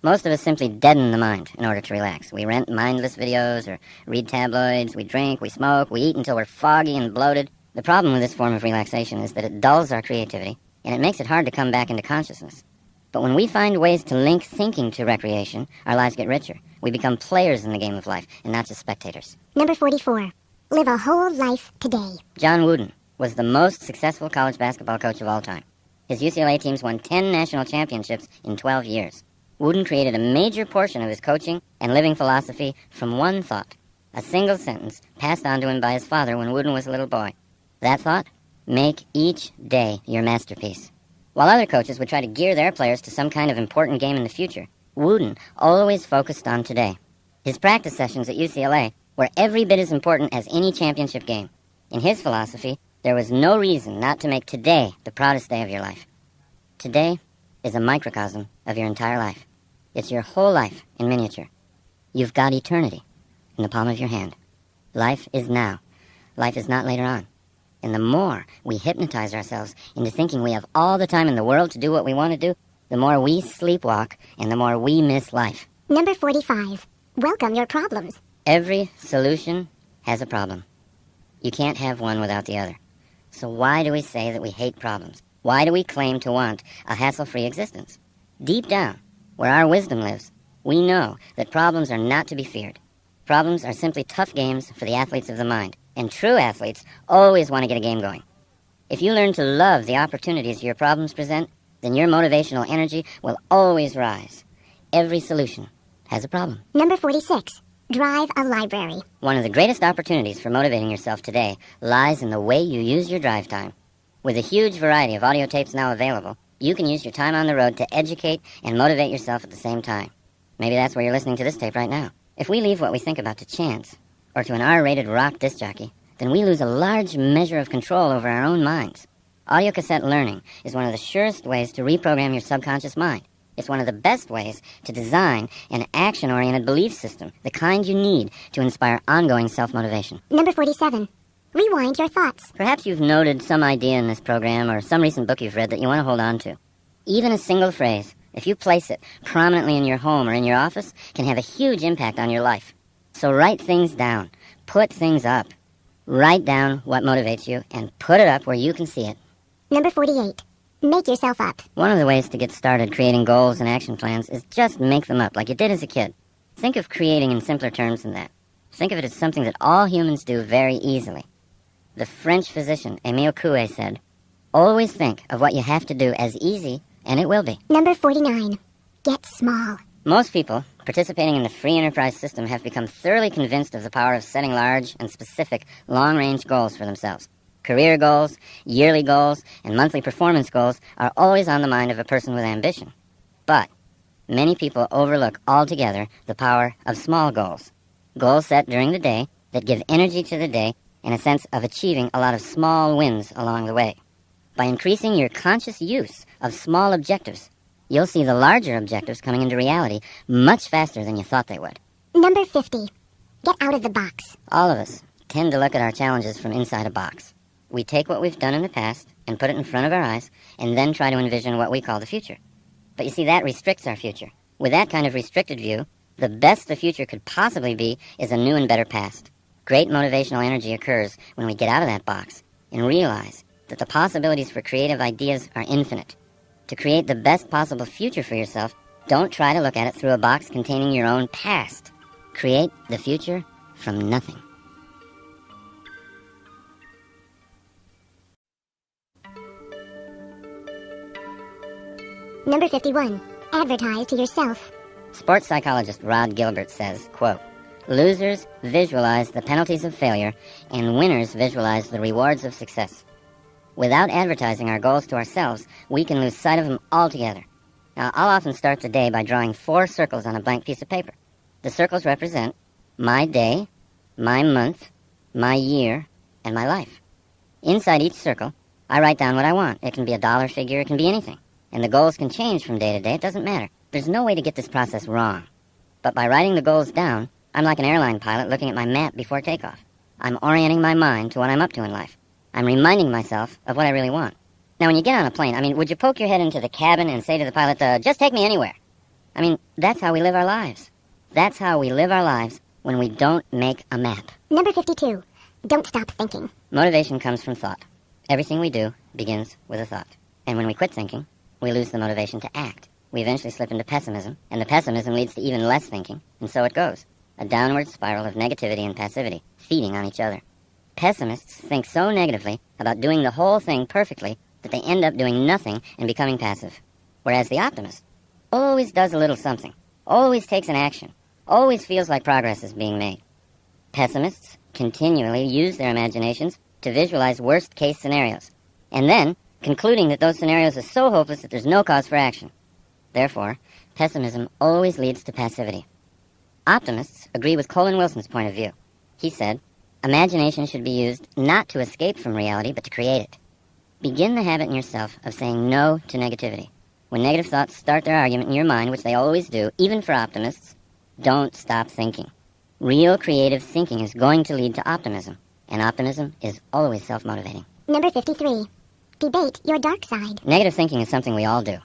Most of us simply deaden the mind in order to relax. We rent mindless videos or read tabloids, we drink, we smoke, we eat until we're foggy and bloated. The problem with this form of relaxation is that it dulls our creativity, and it makes it hard to come back into consciousness. But when we find ways to link thinking to recreation, our lives get richer. We become players in the game of life, and not just spectators. Number 44. Live a whole life today. John Wooden was the most successful college basketball coach of all time. His UCLA teams won 10 national championships in 12 years. Wooden created a major portion of his coaching and living philosophy from one thought, a single sentence passed on to him by his father when Wooden was a little boy. That thought? Make each day your masterpiece. While other coaches would try to gear their players to some kind of important game in the future, Wooden always focused on today. His practice sessions at UCLA were every bit as important as any championship game. In his philosophy, there was no reason not to make today the proudest day of your life. Today is a microcosm of your entire life. It's your whole life in miniature. You've got eternity in the palm of your hand. Life is now. Life is not later on. And the more we hypnotize ourselves into thinking we have all the time in the world to do what we want to do, the more we sleepwalk and the more we miss life. Number 45. Welcome your problems. Every solution has a problem. You can't have one without the other. So why do we say that we hate problems? Why do we claim to want a hassle-free existence? Deep down, where our wisdom lives, we know that problems are not to be feared. Problems are simply tough games for the athletes of the mind, and true athletes always want to get a game going. If you learn to love the opportunities your problems present, then your motivational energy will always rise. Every solution has a problem. Number 46. Drive a library. One of the greatest opportunities for motivating yourself today lies in the way you use your drive time. With a huge variety of audio tapes now available, you can use your time on the road to educate and motivate yourself at the same time. Maybe that's where you're listening to this tape right now. If we leave what we think about to chance, or to an R-rated rock disc jockey, then we lose a large measure of control over our own minds. Audio cassette learning is one of the surest ways to reprogram your subconscious mind. It's one of the best ways to design an action-oriented belief system, the kind you need to inspire ongoing self-motivation. Number 47. Rewind your thoughts. Perhaps you've noted some idea in this program or some recent book you've read that you want to hold on to. Even a single phrase, if you place it prominently in your home or in your office, can have a huge impact on your life. So write things down. Put things up. Write down what motivates you and put it up where you can see it. Number 48. Make yourself up. One of the ways to get started creating goals and action plans is just make them up like you did as a kid. Think of creating in simpler terms than that. Think of it as something that all humans do very easily. The French physician Émile Coué said, "Always think of what you have to do as easy, and it will be." Number 49. Get small. Most people participating in the free enterprise system have become thoroughly convinced of the power of setting large and specific long-range goals for themselves. Career goals, yearly goals, and monthly performance goals are always on the mind of a person with ambition. But many people overlook altogether the power of small goals. Goals set during the day that give energy to the day and a sense of achieving a lot of small wins along the way. By increasing your conscious use of small objectives, you'll see the larger objectives coming into reality much faster than you thought they would. Number 50. Get out of the box. All of us tend to look at our challenges from inside a box. We take what we've done in the past and put it in front of our eyes and then try to envision what we call the future. But you see, that restricts our future. With that kind of restricted view, the best the future could possibly be is a new and better past. Great motivational energy occurs when we get out of that box and realize that the possibilities for creative ideas are infinite. To create the best possible future for yourself, don't try to look at it through a box containing your own past. Create the future from nothing. Number 51. Advertise to yourself. Sports psychologist Rod Gilbert says, quote, "Losers visualize the penalties of failure, and winners visualize the rewards of success. Without advertising our goals to ourselves, we can lose sight of them altogether." Now, I'll often start the day by drawing 4 circles on a blank piece of paper. The circles represent my day, my month, my year, and my life. Inside each circle, I write down what I want. It can be a dollar figure, it can be anything. And the goals can change from day to day, it doesn't matter. There's no way to get this process wrong. But by writing the goals down, I'm like an airline pilot looking at my map before takeoff. I'm orienting my mind to what I'm up to in life. I'm reminding myself of what I really want. Now, when you get on a plane, would you poke your head into the cabin and say to the pilot, just take me anywhere? That's how we live our lives. That's how we live our lives when we don't make a map. Number 52. Don't stop thinking. Motivation comes from thought. Everything we do begins with a thought. And when we quit thinking, we lose the motivation to act. We eventually slip into pessimism, and the pessimism leads to even less thinking, and so it goes. A downward spiral of negativity and passivity, feeding on each other. Pessimists think so negatively about doing the whole thing perfectly that they end up doing nothing and becoming passive. Whereas the optimist always does a little something, always takes an action, always feels like progress is being made. Pessimists continually use their imaginations to visualize worst-case scenarios, and then concluding that those scenarios are so hopeless that there's no cause for action. Therefore, pessimism always leads to passivity. Optimists agree with Colin Wilson's point of view. He said, "Imagination should be used not to escape from reality, but to create it." Begin the habit in yourself of saying no to negativity. When negative thoughts start their argument in your mind, which they always do, even for optimists, don't stop thinking. Real creative thinking is going to lead to optimism, and optimism is always self-motivating. Number 53. Debate your dark side. Negative thinking is something we all do.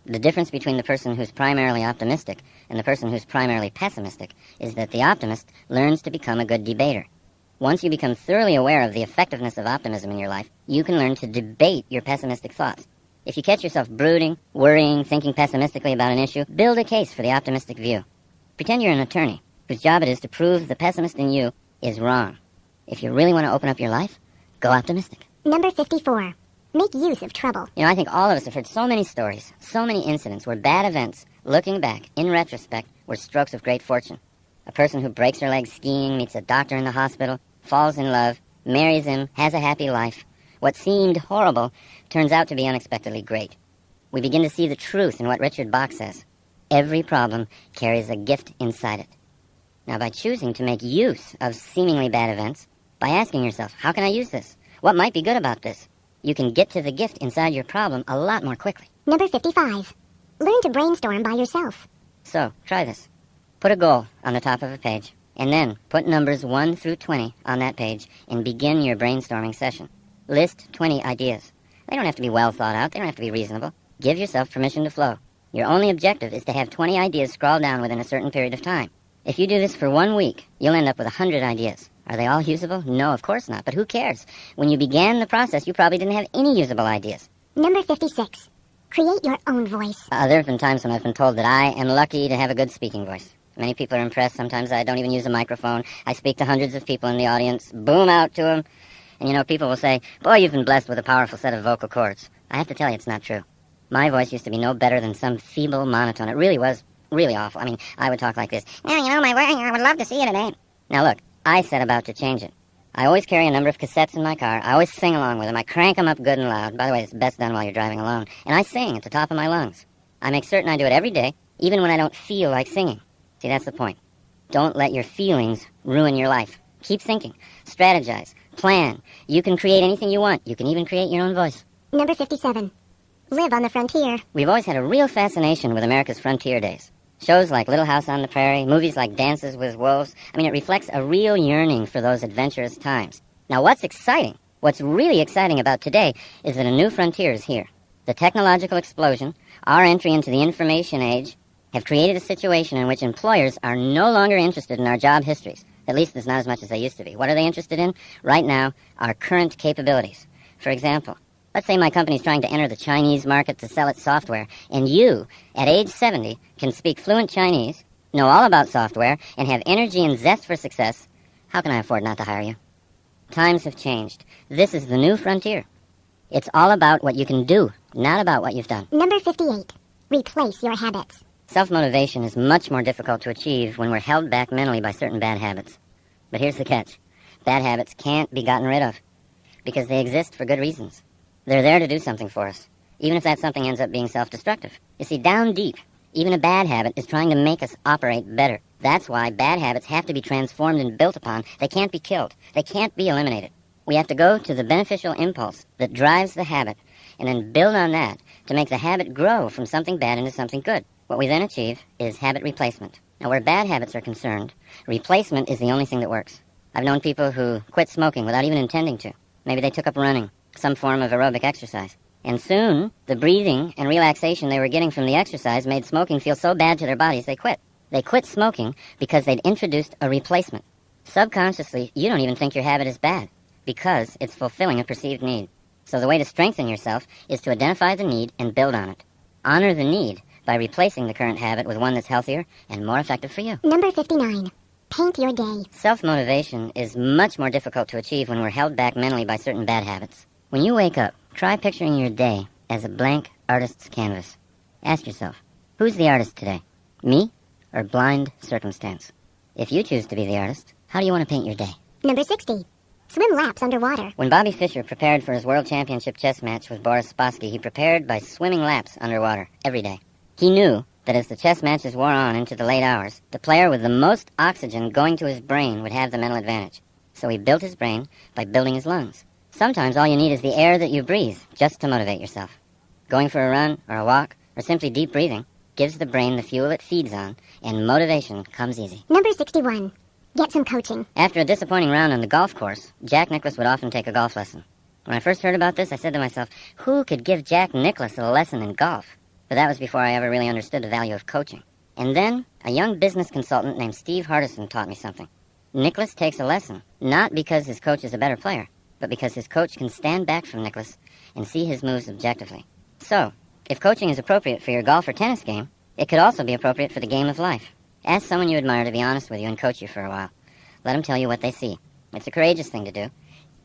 The difference between the person who's primarily optimistic and the person who's primarily pessimistic is that the optimist learns to become a good debater. Once you become thoroughly aware of the effectiveness of optimism in your life, you can learn to debate your pessimistic thoughts. If you catch yourself brooding, worrying, thinking pessimistically about an issue, build a case for the optimistic view. Pretend you're an attorney whose job it is to prove the pessimist in you is wrong. If you really want to open up your life, go optimistic. Number 54. Make use of trouble. I think all of us have heard so many stories, so many incidents where bad events, looking back, in retrospect, were strokes of great fortune. A person who breaks her leg skiing, meets a doctor in the hospital, falls in love, marries him, has a happy life. What seemed horrible turns out to be unexpectedly great. We begin to see the truth in what Richard Bach says. Every problem carries a gift inside it. Now, by choosing to make use of seemingly bad events, by asking yourself, how can I use this? What might be good about this? You can get to the gift inside your problem a lot more quickly. Number 55. Learn to brainstorm by yourself. So, try this. Put a goal on the top of a page, and then put numbers 1 through 20 on that page and begin your brainstorming session. List 20 ideas. They don't have to be well thought out. They don't have to be reasonable. Give yourself permission to flow. Your only objective is to have 20 ideas scrawled down within a certain period of time. If you do this for 1 week, you'll end up with 100 ideas. Are they all usable? No, of course not. But who cares? When you began the process, you probably didn't have any usable ideas. Number 56. Create your own voice. There have been times when I've been told that I am lucky to have a good speaking voice. Many people are impressed. Sometimes I don't even use a microphone. I speak to hundreds of people in the audience, boom out to them. And people will say, "Boy, you've been blessed with a powerful set of vocal cords." I have to tell you, it's not true. My voice used to be no better than some feeble monotone. It really was really awful. I would talk like this. "Now, my way, I would love to see you today." Now look, I set about to change it. I always carry a number of cassettes in my car. I always sing along with them. I crank them up good and loud. By the way, it's best done while you're driving alone. And I sing at the top of my lungs. I make certain I do it every day, even when I don't feel like singing. See, that's the point. Don't let your feelings ruin your life. Keep thinking. Strategize. Plan. You can create anything you want. You can even create your own voice. Number 57. Live on the frontier. We've always had a real fascination with America's frontier days. Shows like Little House on the Prairie, movies like Dances with Wolves. It reflects a real yearning for those adventurous times. Now, what's really exciting about today is that a new frontier is here. The technological explosion, our entry into the information age, have created a situation in which employers are no longer interested in our job histories. At least it's not as much as they used to be. What are they interested in? Right now, our current capabilities. For example, Let's say my company's trying to enter the Chinese market to sell its software, and you, at age 70, can speak fluent Chinese, know all about software, and have energy and zest for success. How can I afford not to hire you? Times have changed. This is the new frontier. It's all about what you can do, not about what you've done. Number 58. Replace your habits. Self-motivation is much more difficult to achieve when we're held back mentally by certain bad habits. But here's the catch. Bad habits can't be gotten rid of, because they exist for good reasons. They're there to do something for us, even if that something ends up being self-destructive. You see, down deep, even a bad habit is trying to make us operate better. That's why bad habits have to be transformed and built upon. They can't be killed. They can't be eliminated. We have to go to the beneficial impulse that drives the habit, and then build on that to make the habit grow from something bad into something good. What we then achieve is habit replacement. Now, where bad habits are concerned, replacement is the only thing that works. I've known people who quit smoking without even intending to. Maybe they took up running, some form of aerobic exercise. And soon, the breathing and relaxation they were getting from the exercise made smoking feel so bad to their bodies they quit. They quit smoking because they'd introduced a replacement. Subconsciously, you don't even think your habit is bad, because it's fulfilling a perceived need. So the way to strengthen yourself is to identify the need and build on it. Honor the need by replacing the current habit with one that's healthier and more effective for you. Number 59. Paint your day. Self-motivation is much more difficult to achieve when we're held back mentally by certain bad habits. When you wake up, try picturing your day as a blank artist's canvas. Ask yourself, who's the artist today? Me or blind circumstance? If you choose to be the artist, how do you want to paint your day? Number 60. Swim laps underwater. When Bobby Fischer prepared for his World Championship chess match with Boris Spassky, he prepared by swimming laps underwater every day. He knew that as the chess matches wore on into the late hours, the player with the most oxygen going to his brain would have the mental advantage. So he built his brain by building his lungs. Sometimes all you need is the air that you breathe just to motivate yourself. Going for a run or a walk or simply deep breathing gives the brain the fuel it feeds on, and motivation comes easy. Number 61. Get some coaching. After a disappointing round on the golf course, Jack Nicklaus would often take a golf lesson. When I first heard about this, I said to myself, who could give Jack Nicklaus a lesson in golf? But that was before I ever really understood the value of coaching. And then, a young business consultant named Steve Hardison taught me something. Nicklaus takes a lesson, not because his coach is a better player, but because his coach can stand back from Nicklaus and see his moves objectively. So, if coaching is appropriate for your golf or tennis game, it could also be appropriate for the game of life. Ask someone you admire to be honest with you and coach you for a while. Let them tell you what they see. It's a courageous thing to do,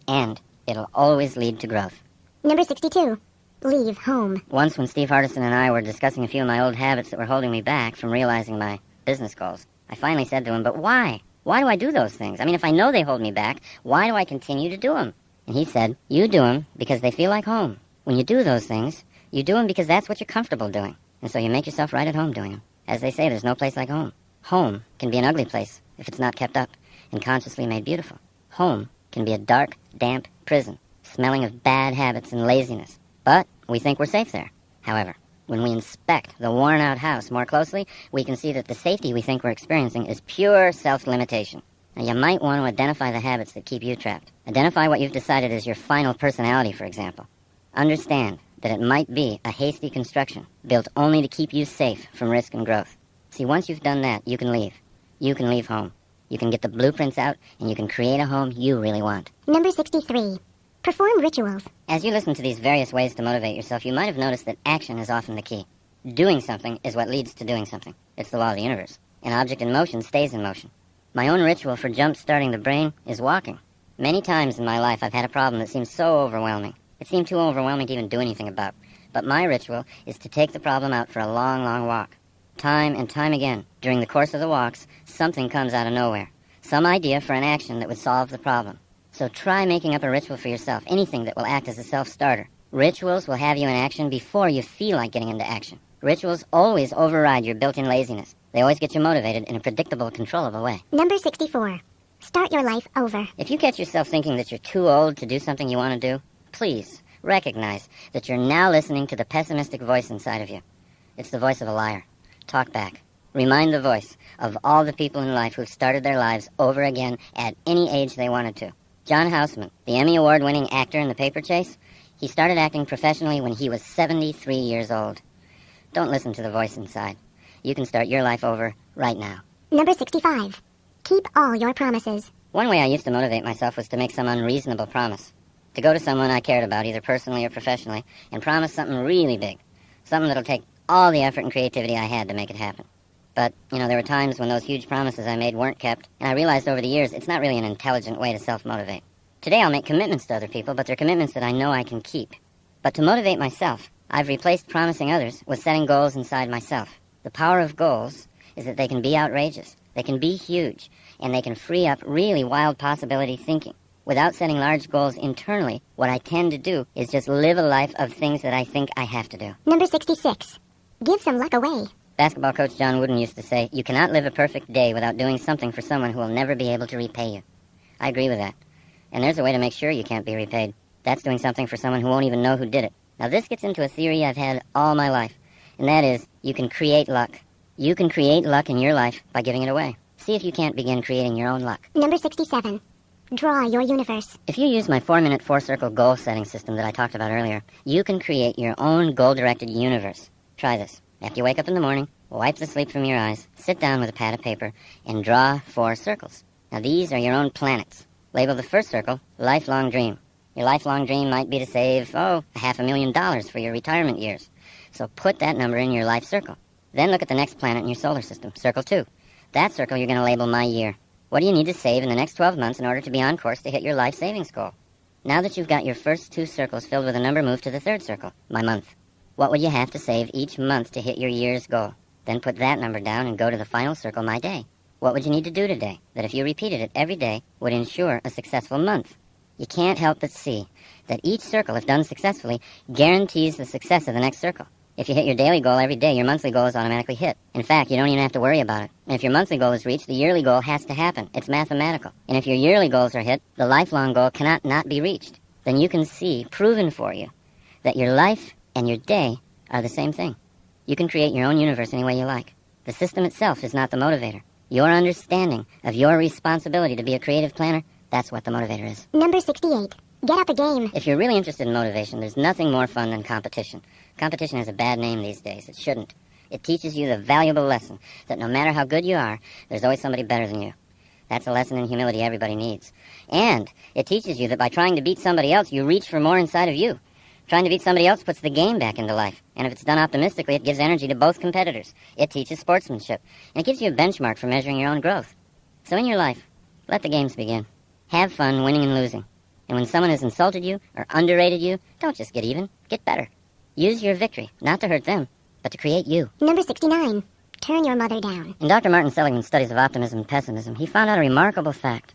and it'll always lead to growth. Number 62. Leave home. Once when Steve Hardison and I were discussing a few of my old habits that were holding me back from realizing my business goals, I finally said to him, but why? Why do I do those things? I mean, if I know they hold me back, why do I continue to do them? And he said, you do them because they feel like home. When you do those things, you do them because that's what you're comfortable doing. And so you make yourself right at home doing them. As they say, there's no place like home. Home can be an ugly place if it's not kept up and consciously made beautiful. Home can be a dark, damp prison, smelling of bad habits and laziness. But we think we're safe there. However, when we inspect the worn-out house more closely, we can see that the safety we think we're experiencing is pure self-limitation. Now, you might want to identify the habits that keep you trapped. Identify what you've decided is your final personality, for example. Understand that it might be a hasty construction, built only to keep you safe from risk and growth. See, once you've done that, you can leave. You can leave home. You can get the blueprints out, and you can create a home you really want. Number 63. Perform rituals. As you listen to these various ways to motivate yourself, you might have noticed that action is often the key. Doing something is what leads to doing something. It's the law of the universe. An object in motion stays in motion. My own ritual for jump-starting the brain is walking. Many times in my life I've had a problem that seemed so overwhelming. It seemed too overwhelming to even do anything about. But my ritual is to take the problem out for a long, long walk. Time and time again, during the course of the walks, something comes out of nowhere. Some idea for an action that would solve the problem. So try making up a ritual for yourself, anything that will act as a self-starter. Rituals will have you in action before you feel like getting into action. Rituals always override your built-in laziness. They always get you motivated in a predictable, controllable way. Number 64. Start your life over. If you catch yourself thinking that you're too old to do something you want to do, please recognize that you're now listening to the pessimistic voice inside of you. It's the voice of a liar. Talk back. Remind the voice of all the people in life who've started their lives over again at any age they wanted to. John Houseman, the Emmy Award-winning actor in The Paper Chase, he started acting professionally when he was 73 years old. Don't listen to the voice inside. You can start your life over right now. Number 65. Keep all your promises. One way I used to motivate myself was to make some unreasonable promise. To go to someone I cared about, either personally or professionally, and promise something really big. Something that'll take all the effort and creativity I had to make it happen. But, there were times when those huge promises I made weren't kept, and I realized over the years it's not really an intelligent way to self-motivate. Today I'll make commitments to other people, but they're commitments that I know I can keep. But to motivate myself, I've replaced promising others with setting goals inside myself. The power of goals is that they can be outrageous, they can be huge, and they can free up really wild possibility thinking. Without setting large goals internally, what I tend to do is just live a life of things that I think I have to do. Number 66. Give some luck away. Basketball coach John Wooden used to say, you cannot live a perfect day without doing something for someone who will never be able to repay you. I agree with that. And there's a way to make sure you can't be repaid. That's doing something for someone who won't even know who did it. Now this gets into a theory I've had all my life, and that is, you can create luck. You can create luck in your life by giving it away. See if you can't begin creating your own luck. Number 67. Draw your universe. If you use my 4-minute 4-circle goal setting system that I talked about earlier, you can create your own goal-directed universe. Try this. After you wake up in the morning, wipe the sleep from your eyes, sit down with a pad of paper, and draw 4 circles. Now these are your own planets. Label the first circle, lifelong dream. Your lifelong dream might be to save, $500,000 for your retirement years. So put that number in your life circle. Then look at the next planet in your solar system, circle 2. That circle you're going to label my year. What do you need to save in the next 12 months in order to be on course to hit your life savings goal? Now that you've got your first 2 circles filled with a number, move to the third circle, my month. What would you have to save each month to hit your year's goal? Then put that number down and go to the final circle, my day. What would you need to do today that if you repeated it every day would ensure a successful month? You can't help but see that each circle, if done successfully, guarantees the success of the next circle. If you hit your daily goal every day, your monthly goal is automatically hit. In fact, you don't even have to worry about it. And if your monthly goal is reached, the yearly goal has to happen. It's mathematical. And if your yearly goals are hit, the lifelong goal cannot not be reached. Then you can see, proven for you, that your life and your day are the same thing. You can create your own universe any way you like. The system itself is not the motivator. Your understanding of your responsibility to be a creative planner, that's what the motivator is. Number 68. Get up a game. If you're really interested in motivation, there's nothing more fun than competition. Competition has a bad name these days. It shouldn't. It teaches you the valuable lesson that no matter how good you are, there's always somebody better than you. That's a lesson in humility everybody needs. And it teaches you that by trying to beat somebody else, you reach for more inside of you. Trying to beat somebody else puts the game back into life. And if it's done optimistically, it gives energy to both competitors. It teaches sportsmanship. And it gives you a benchmark for measuring your own growth. So in your life, let the games begin. Have fun winning and losing. And when someone has insulted you or underrated you, don't just get even, get better. Use your victory, not to hurt them, but to create you. Number 69. Turn your mother down. In Dr. Martin Seligman's studies of optimism and pessimism, he found out a remarkable fact.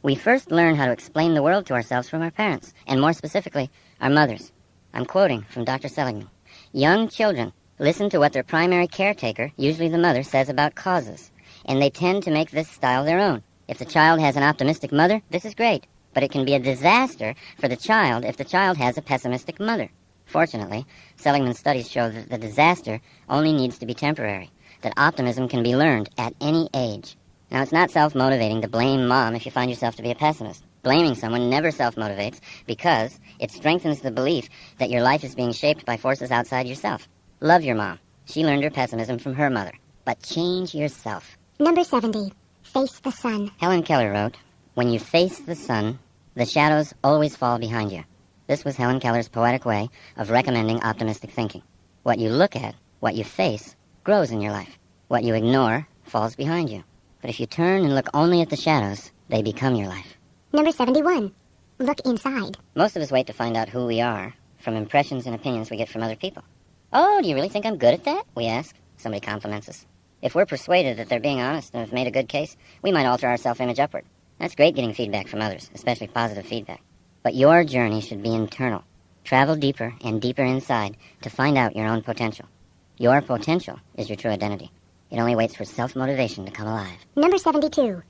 We first learn how to explain the world to ourselves from our parents, and more specifically, our mothers. I'm quoting from Dr. Seligman. Young children listen to what their primary caretaker, usually the mother, says about causes, and they tend to make this style their own. If the child has an optimistic mother, this is great, but it can be a disaster for the child if the child has a pessimistic mother. Fortunately, Seligman's studies show that the disaster only needs to be temporary, that optimism can be learned at any age. Now, it's not self-motivating to blame mom if you find yourself to be a pessimist. Blaming someone never self-motivates because it strengthens the belief that your life is being shaped by forces outside yourself. Love your mom. She learned her pessimism from her mother. But change yourself. Number 70. Face the sun. Helen Keller wrote, "When you face the sun, the shadows always fall behind you." This was Helen Keller's poetic way of recommending optimistic thinking. What you look at, what you face, grows in your life. What you ignore falls behind you. But if you turn and look only at the shadows, they become your life. Number 71. Look inside. Most of us wait to find out who we are from impressions and opinions we get from other people. "Oh, do you really think I'm good at that?" we ask. Somebody compliments us. If we're persuaded that they're being honest and have made a good case, we might alter our self-image upward. That's great getting feedback from others, especially positive feedback. But your journey should be internal. Travel deeper and deeper inside to find out your own potential. Your potential is your true identity. It only waits for self-motivation to come alive. Number 72.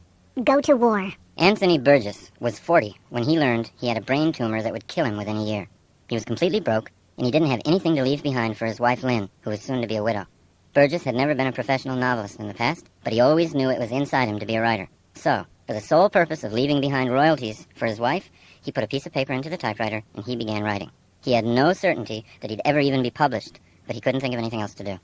Go to war. Anthony Burgess was 40 when he learned he had a brain tumor that would kill him within a year. He was completely broke, and he didn't have anything to leave behind for his wife Lynn, who was soon to be a widow. Burgess had never been a professional novelist in the past, but he always knew it was inside him to be a writer. So, for the sole purpose of leaving behind royalties for his wife, he put a piece of paper into the typewriter, and he began writing. He had no certainty that he'd ever even be published, but he couldn't think of anything else to do.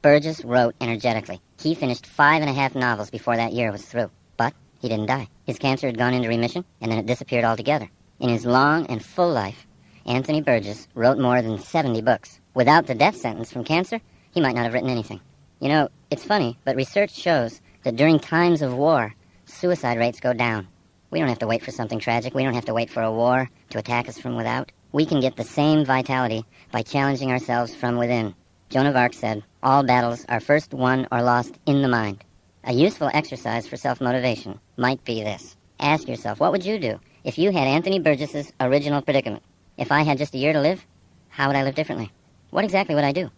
Burgess wrote energetically. He finished 5.5 novels before that year was through. But he didn't die. His cancer had gone into remission, and then it disappeared altogether. In his long and full life, Anthony Burgess wrote more than 70 books. Without the death sentence from cancer, he might not have written anything. You know, it's funny, but research shows that during times of war, suicide rates go down. We don't have to wait for something tragic. We don't have to wait for a war to attack us from without. We can get the same vitality by challenging ourselves from within. Joan of Arc said, "All battles are first won or lost in the mind." A useful exercise for self-motivation might be this. Ask yourself, what would you do if you had Anthony Burgess's original predicament? If I had just a year to live, how would I live differently? What exactly would I do?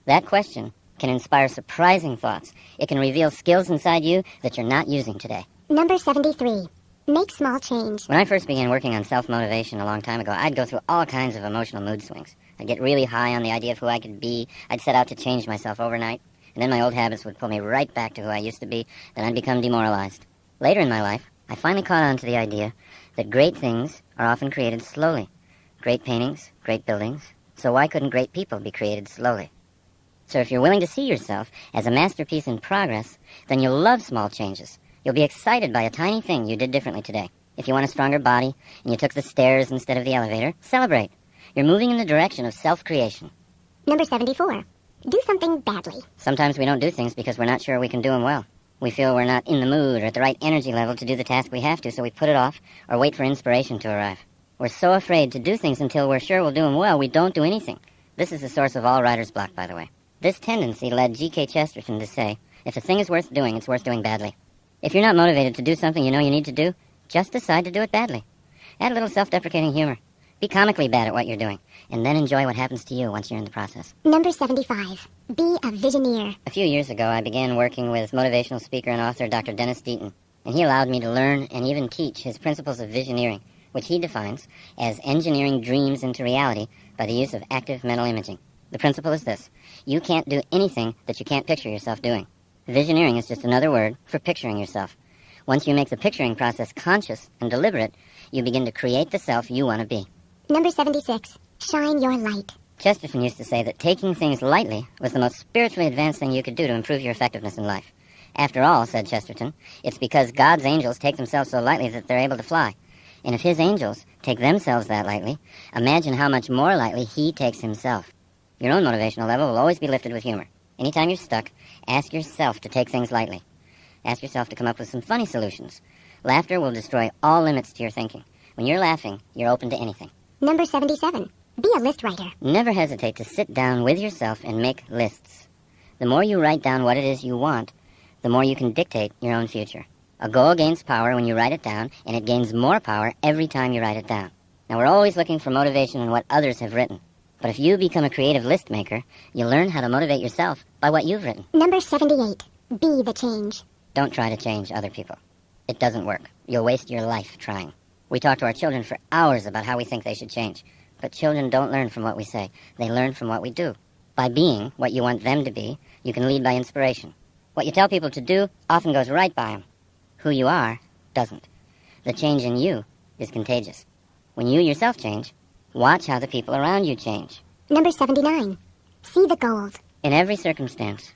That question can inspire surprising thoughts. It can reveal skills inside you that you're not using today. Number 73. Make small change. When I first began working on self-motivation a long time ago, I'd go through all kinds of emotional mood swings. I'd get really high on the idea of who I could be. I'd set out to change myself overnight. And then my old habits would pull me right back to who I used to be. Then I'd become demoralized. Later in my life, I finally caught on to the idea that great things are often created slowly. Great paintings, great buildings. So why couldn't great people be created slowly? So if you're willing to see yourself as a masterpiece in progress, then you'll love small changes. You'll be excited by a tiny thing you did differently today. If you want a stronger body and you took the stairs instead of the elevator, celebrate. You're moving in the direction of self-creation. Number 74. Do something badly. Sometimes we don't do things because we're not sure we can do them well. We feel we're not in the mood or at the right energy level to do the task we have to, so we put it off or wait for inspiration to arrive. We're so afraid to do things until we're sure we'll do them well, we don't do anything. This is the source of all writer's block, by the way. This tendency led G.K. Chesterton to say, if a thing is worth doing, it's worth doing badly. If you're not motivated to do something you know you need to do, just decide to do it badly. Add a little self-deprecating humor. Be comically bad at what you're doing, and then enjoy what happens to you once you're in the process. Number 75. Be a visioneer. A few years ago, I began working with motivational speaker and author Dr. Dennis Deaton, and he allowed me to learn and even teach his principles of visioneering, which he defines as engineering dreams into reality by the use of active mental imaging. The principle is this: you can't do anything that you can't picture yourself doing. Visioneering is just another word for picturing yourself. Once you make the picturing process conscious and deliberate, you begin to create the self you want to be. Number 76. Shine your light. Chesterton used to say that taking things lightly was the most spiritually advanced thing you could do to improve your effectiveness in life. After all, said Chesterton, it's because God's angels take themselves so lightly that they're able to fly. And if his angels take themselves that lightly, imagine how much more lightly he takes himself. Your own motivational level will always be lifted with humor. Anytime you're stuck, ask yourself to take things lightly. Ask yourself to come up with some funny solutions. Laughter will destroy all limits to your thinking. When you're laughing, you're open to anything. Number 77. Be a list writer. Never hesitate to sit down with yourself and make lists. The more you write down what it is you want, the more you can dictate your own future. A goal gains power when you write it down, and it gains more power every time you write it down. Now, we're always looking for motivation in what others have written. But if you become a creative list maker, you'll learn how to motivate yourself by what you've written. Number 78. Be the change. Don't try to change other people. It doesn't work. You'll waste your life trying. We talk to our children for hours about how we think they should change. But children don't learn from what we say. They learn from what we do. By being what you want them to be, you can lead by inspiration. What you tell people to do often goes right by them. Who you are doesn't. The change in you is contagious. When you yourself change, watch how the people around you change. Number 79. See the gold. In every circumstance,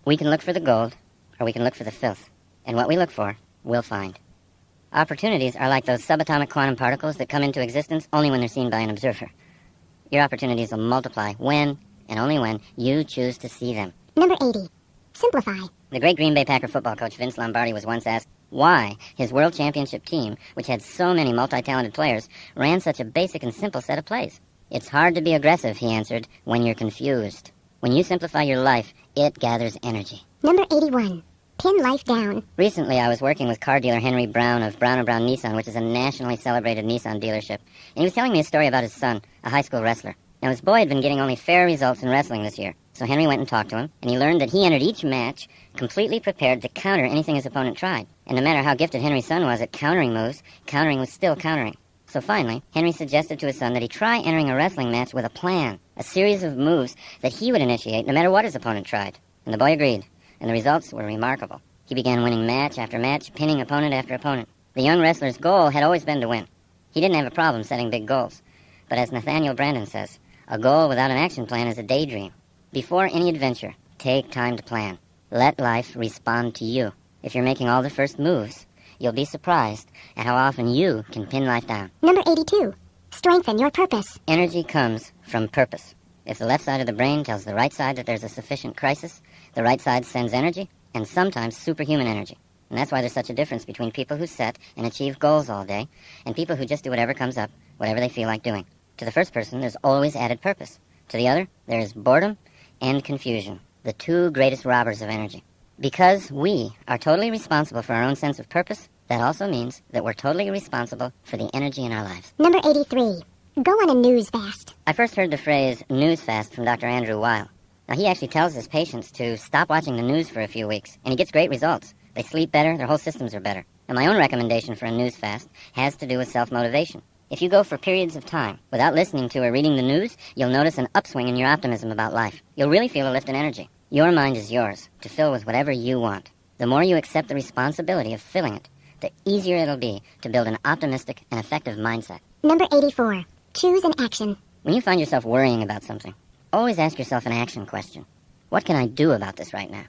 we can look for the gold, or we can look for the filth. And what we look for, we'll find. Opportunities are like those subatomic quantum particles that come into existence only when they're seen by an observer. Your opportunities will multiply when, and only when, you choose to see them. Number 80. Simplify. The great Green Bay Packer football coach Vince Lombardi was once asked why his world championship team, which had so many multi-talented players, ran such a basic and simple set of plays. It's hard to be aggressive, he answered, when you're confused. When you simplify your life, it gathers energy. Number 81. Pin life down. Recently, I was working with car dealer Henry Brown of Brown & Brown Nissan, which is a nationally celebrated Nissan dealership. And he was telling me a story about his son, a high school wrestler. Now, his boy had been getting only fair results in wrestling this year. So Henry went and talked to him, and he learned that he entered each match completely prepared to counter anything his opponent tried. And no matter how gifted Henry's son was at countering moves, countering was still countering. So finally, Henry suggested to his son that he try entering a wrestling match with a plan, a series of moves that he would initiate no matter what his opponent tried. And the boy agreed, and the results were remarkable. He began winning match after match, pinning opponent after opponent. The young wrestler's goal had always been to win. He didn't have a problem setting big goals. But as Nathaniel Brandon says, a goal without an action plan is a daydream. Before any adventure, take time to plan. Let life respond to you. If you're making all the first moves, you'll be surprised at how often you can pin life down. Number 82. Strengthen your purpose. Energy comes from purpose. If the left side of the brain tells the right side that there's a sufficient crisis, the right side sends energy, and sometimes superhuman energy. And that's why there's such a difference between people who set and achieve goals all day and people who just do whatever comes up, whatever they feel like doing. To the first person, there's always added purpose. To the other, there is boredom and confusion, the two greatest robbers of energy. Because we are totally responsible for our own sense of purpose, that also means that we're totally responsible for the energy in our lives. Number 83. Go on a news fast. I first heard the phrase news fast from Dr. Andrew Weil. Now, he actually tells his patients to stop watching the news for a few weeks, and he gets great results. They sleep better, their whole systems are better. And my own recommendation for a news fast has to do with self-motivation. If you go for periods of time without listening to or reading the news, you'll notice an upswing in your optimism about life. You'll really feel a lift in energy. Your mind is yours to fill with whatever you want. The more you accept the responsibility of filling it, the easier it'll be to build an optimistic and effective mindset. Number 84. Choose an action. When you find yourself worrying about something, always ask yourself an action question. What can I do about this right now?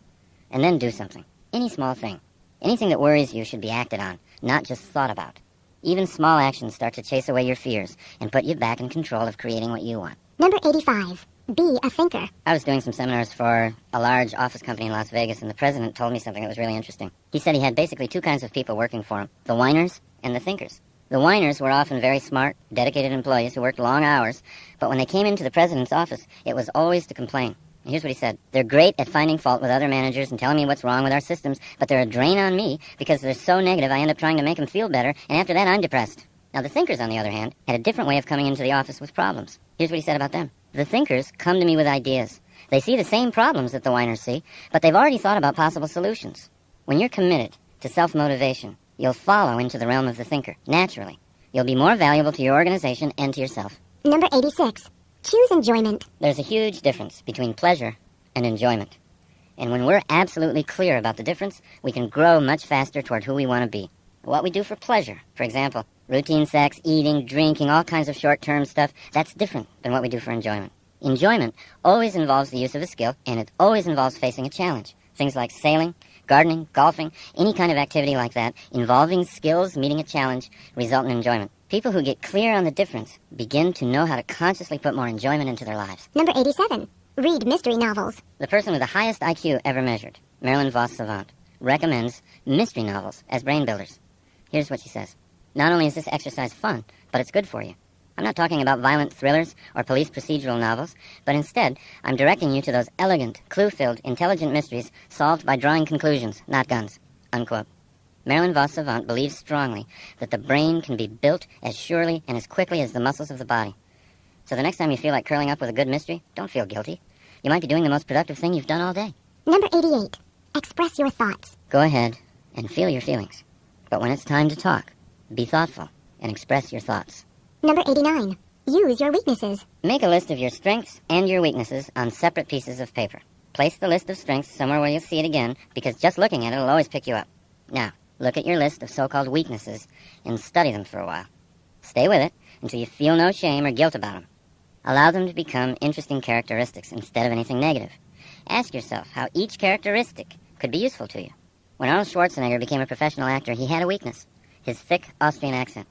And then do something. Any small thing. Anything that worries you should be acted on, not just thought about. Even small actions start to chase away your fears and put you back in control of creating what you want. Number 85. Be a thinker. I was doing some seminars for a large office company in Las Vegas, and the president told me something that was really interesting. He said he had basically two kinds of people working for him, the whiners and the thinkers. The whiners were often very smart, dedicated employees who worked long hours, but when they came into the president's office, it was always to complain. And here's what he said. They're great at finding fault with other managers and telling me what's wrong with our systems, but they're a drain on me because they're so negative I end up trying to make them feel better, and after that I'm depressed. Now the thinkers, on the other hand, had a different way of coming into the office with problems. Here's what he said about them. The thinkers come to me with ideas. They see the same problems that the whiners see, but they've already thought about possible solutions. When you're committed to self-motivation, you'll follow into the realm of the thinker, naturally. You'll be more valuable to your organization and to yourself. Number 86. Choose enjoyment. There's a huge difference between pleasure and enjoyment. And when we're absolutely clear about the difference, we can grow much faster toward who we want to be. What we do for pleasure, for example, routine sex, eating, drinking, all kinds of short-term stuff, that's different than what we do for enjoyment. Enjoyment always involves the use of a skill, and it always involves facing a challenge. Things like sailing, gardening, golfing, any kind of activity like that, involving skills, meeting a challenge, result in enjoyment. People who get clear on the difference begin to know how to consciously put more enjoyment into their lives. Number 87. Read mystery novels. The person with the highest IQ ever measured, Marilyn Vos Savant, recommends mystery novels as brain builders. Here's what she says. Not only is this exercise fun, but it's good for you. I'm not talking about violent thrillers or police procedural novels, but instead, I'm directing you to those elegant, clue-filled, intelligent mysteries solved by drawing conclusions, not guns. Unquote. Marilyn Vos Savant believes strongly that the brain can be built as surely and as quickly as the muscles of the body. So the next time you feel like curling up with a good mystery, don't feel guilty. You might be doing the most productive thing you've done all day. Number 88. Express your thoughts. Go ahead and feel your feelings. But when it's time to talk, be thoughtful and express your thoughts. Number 89. Use your weaknesses. Make a list of your strengths and your weaknesses on separate pieces of paper. Place the list of strengths somewhere where you'll see it again, because just looking at it will always pick you up. Now, look at your list of so-called weaknesses and study them for a while. Stay with it until you feel no shame or guilt about them. Allow them to become interesting characteristics instead of anything negative. Ask yourself how each characteristic could be useful to you. When Arnold Schwarzenegger became a professional actor, he had a weakness, his thick Austrian accent.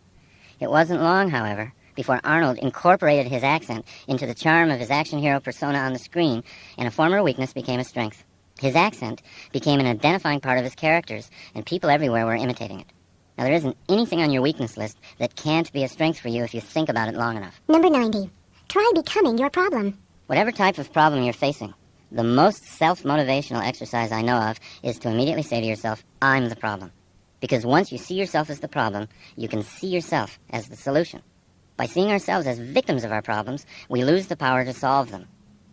It wasn't long, however, before Arnold incorporated his accent into the charm of his action hero persona on the screen, and a former weakness became a strength. His accent became an identifying part of his characters, and people everywhere were imitating it. Now, there isn't anything on your weakness list that can't be a strength for you if you think about it long enough. Number 90. Try becoming your problem. Whatever type of problem you're facing, the most self-motivational exercise I know of is to immediately say to yourself, I'm the problem. Because once you see yourself as the problem, you can see yourself as the solution. By seeing ourselves as victims of our problems, we lose the power to solve them.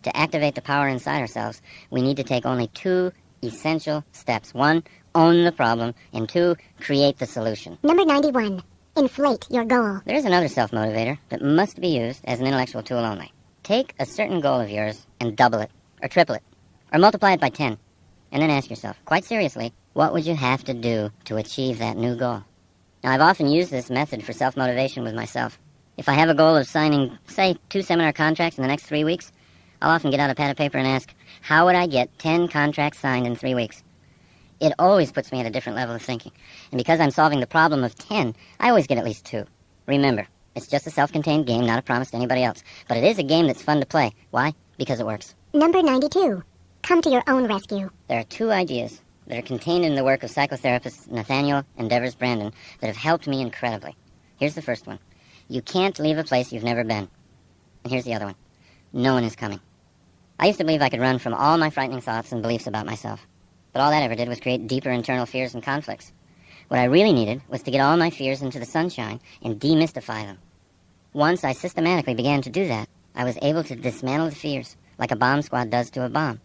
To activate the power inside ourselves, we need to take only two essential steps. 1, own the problem, and 2, create the solution. Number 91. Inflate your goal. There is another self-motivator that must be used as an intellectual tool only. Take a certain goal of yours and double it, or triple it, or multiply it by 10. And then ask yourself, quite seriously, what would you have to do to achieve that new goal? Now, I've often used this method for self-motivation with myself. If I have a goal of signing, say, 2 seminar contracts in the next 3 weeks, I'll often get out a pad of paper and ask, how would I get 10 contracts signed in 3 weeks? It always puts me at a different level of thinking. And because I'm solving the problem of 10, I always get at least 2. Remember, it's just a self-contained game, not a promise to anybody else. But it is a game that's fun to play. Why? Because it works. Number 92. Come to your own rescue. There are 2 ideas that are contained in the work of psychotherapists Nathaniel and Devers Brandon that have helped me incredibly. Here's the first one. You can't leave a place you've never been. And here's the other one. No one is coming. I used to believe I could run from all my frightening thoughts and beliefs about myself. But all that ever did was create deeper internal fears and conflicts. What I really needed was to get all my fears into the sunshine and demystify them. Once I systematically began to do that, I was able to dismantle the fears, like a bomb squad does to a bomb.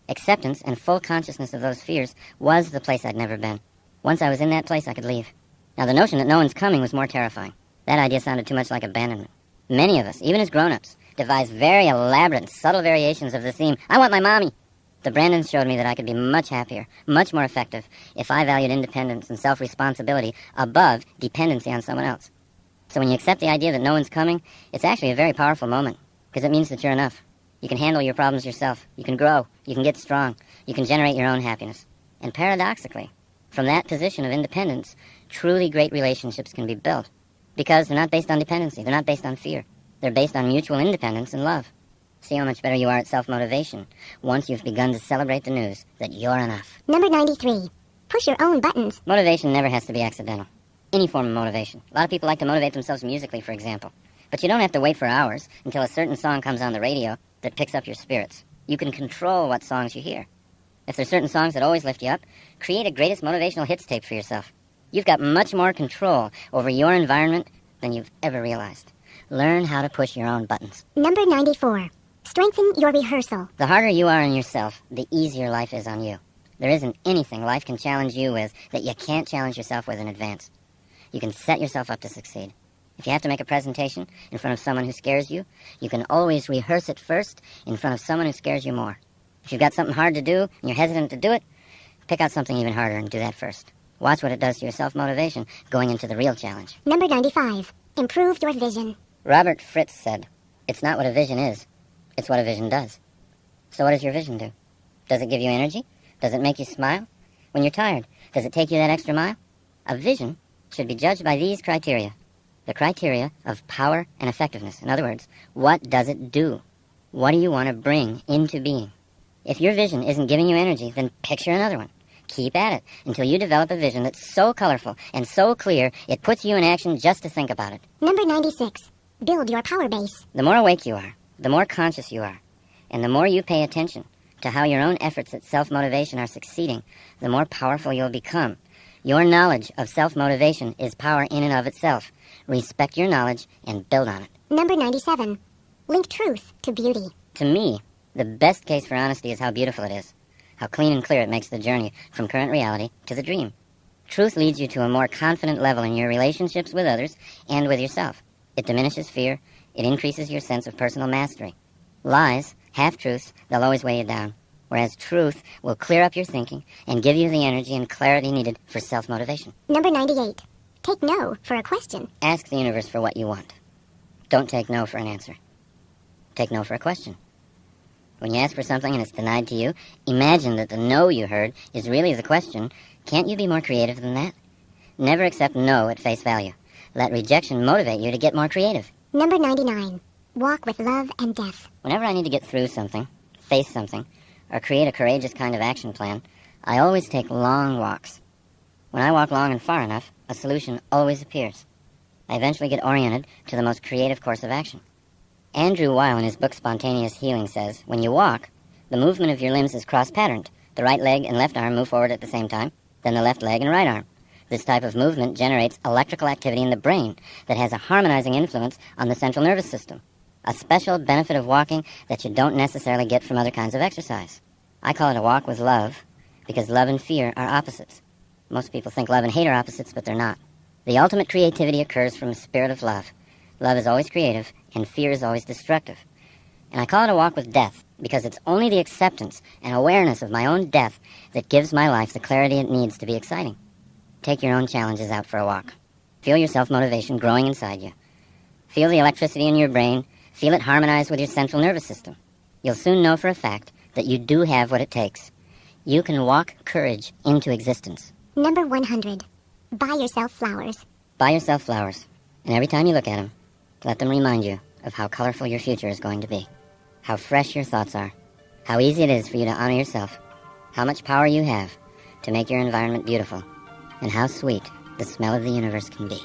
Acceptance and full consciousness of those fears was the place I'd never been. Once I was in that place, I could leave. Now, the notion that no one's coming was more terrifying. That idea sounded too much like abandonment. Many of us, even as grown-ups, devise very elaborate and subtle variations of the theme, I want my mommy. The Brandons showed me that I could be much happier, much more effective, if I valued independence and self-responsibility above dependency on someone else. So when you accept the idea that no one's coming, it's actually a very powerful moment, because it means that you're enough. You can handle your problems yourself. You can grow. You can get strong. You can generate your own happiness. And paradoxically, from that position of independence, truly great relationships can be built. Because they're not based on dependency. They're not based on fear. They're based on mutual independence and love. See how much better you are at self-motivation once you've begun to celebrate the news that you're enough. Number 93. Push your own buttons. Motivation never has to be accidental. Any form of motivation. A lot of people like to motivate themselves musically, for example. But you don't have to wait for hours until a certain song comes on the radio that picks up your spirits. You can control what songs you hear. If there's certain songs that always lift you up, create a greatest motivational hits tape for yourself. You've got much more control over your environment than you've ever realized. Learn how to push your own buttons. Number 94. Strengthen your rehearsal. The harder you are on yourself, the easier life is on you. There isn't anything life can challenge you with that you can't challenge yourself with in advance. You can set yourself up to succeed. If you have to make a presentation in front of someone who scares you, you can always rehearse it first in front of someone who scares you more. If you've got something hard to do and you're hesitant to do it, pick out something even harder and do that first. Watch what it does to your self-motivation going into the real challenge. Number 95. Improve your vision. Robert Fritz said, "It's not what a vision is, it's what a vision does." So what does your vision do? Does it give you energy? Does it make you smile? When you're tired, does it take you that extra mile? A vision should be judged by these criteria. The criteria of power and effectiveness. In other words, what does it do? What do you want to bring into being? If your vision isn't giving you energy, then picture another one. Keep at it until you develop a vision that's so colorful and so clear it puts you in action just to think about it. Number 96. Build your power base. The more awake you are, the more conscious you are, and the more you pay attention to how your own efforts at self-motivation are succeeding, the more powerful you'll become. Your knowledge of self-motivation is power in and of itself. Respect your knowledge and build on it. Number 97. Link truth to beauty. To me, the best case for honesty is how beautiful it is, how clean and clear it makes the journey from current reality to the dream. Truth leads you to a more confident level in your relationships with others and with yourself. It diminishes fear. It increases your sense of personal mastery. Lies, half-truths, they'll always weigh you down, whereas truth will clear up your thinking and give you the energy and clarity needed for self-motivation. Number 98. Take no for a question. Ask the universe for what you want. Don't take no for an answer. Take no for a question. When you ask for something and it's denied to you, imagine that the no you heard is really the question. Can't you be more creative than that? Never accept no at face value. Let rejection motivate you to get more creative. Number 99. Walk with love and death. Whenever I need to get through something, face something, or create a courageous kind of action plan, I always take long walks. When I walk long and far enough, a solution always appears. I eventually get oriented to the most creative course of action. Andrew Weil in his book Spontaneous Healing says, when you walk, the movement of your limbs is cross-patterned. The right leg and left arm move forward at the same time, then the left leg and right arm. This type of movement generates electrical activity in the brain that has a harmonizing influence on the central nervous system, a special benefit of walking that you don't necessarily get from other kinds of exercise. I call it a walk with love because love and fear are opposites. Most people think love and hate are opposites, but they're not. The ultimate creativity occurs from a spirit of love. Love is always creative, and fear is always destructive. And I call it a walk with death because it's only the acceptance and awareness of my own death that gives my life the clarity it needs to be exciting. Take your own challenges out for a walk. Feel your self-motivation growing inside you. Feel the electricity in your brain. Feel it harmonize with your central nervous system. You'll soon know for a fact that you do have what it takes. You can walk courage into existence. Number 100. Buy yourself flowers. Buy yourself flowers, and every time you look at them, let them remind you of how colorful your future is going to be, how fresh your thoughts are, how easy it is for you to honor yourself, how much power you have to make your environment beautiful, and how sweet the smell of the universe can be.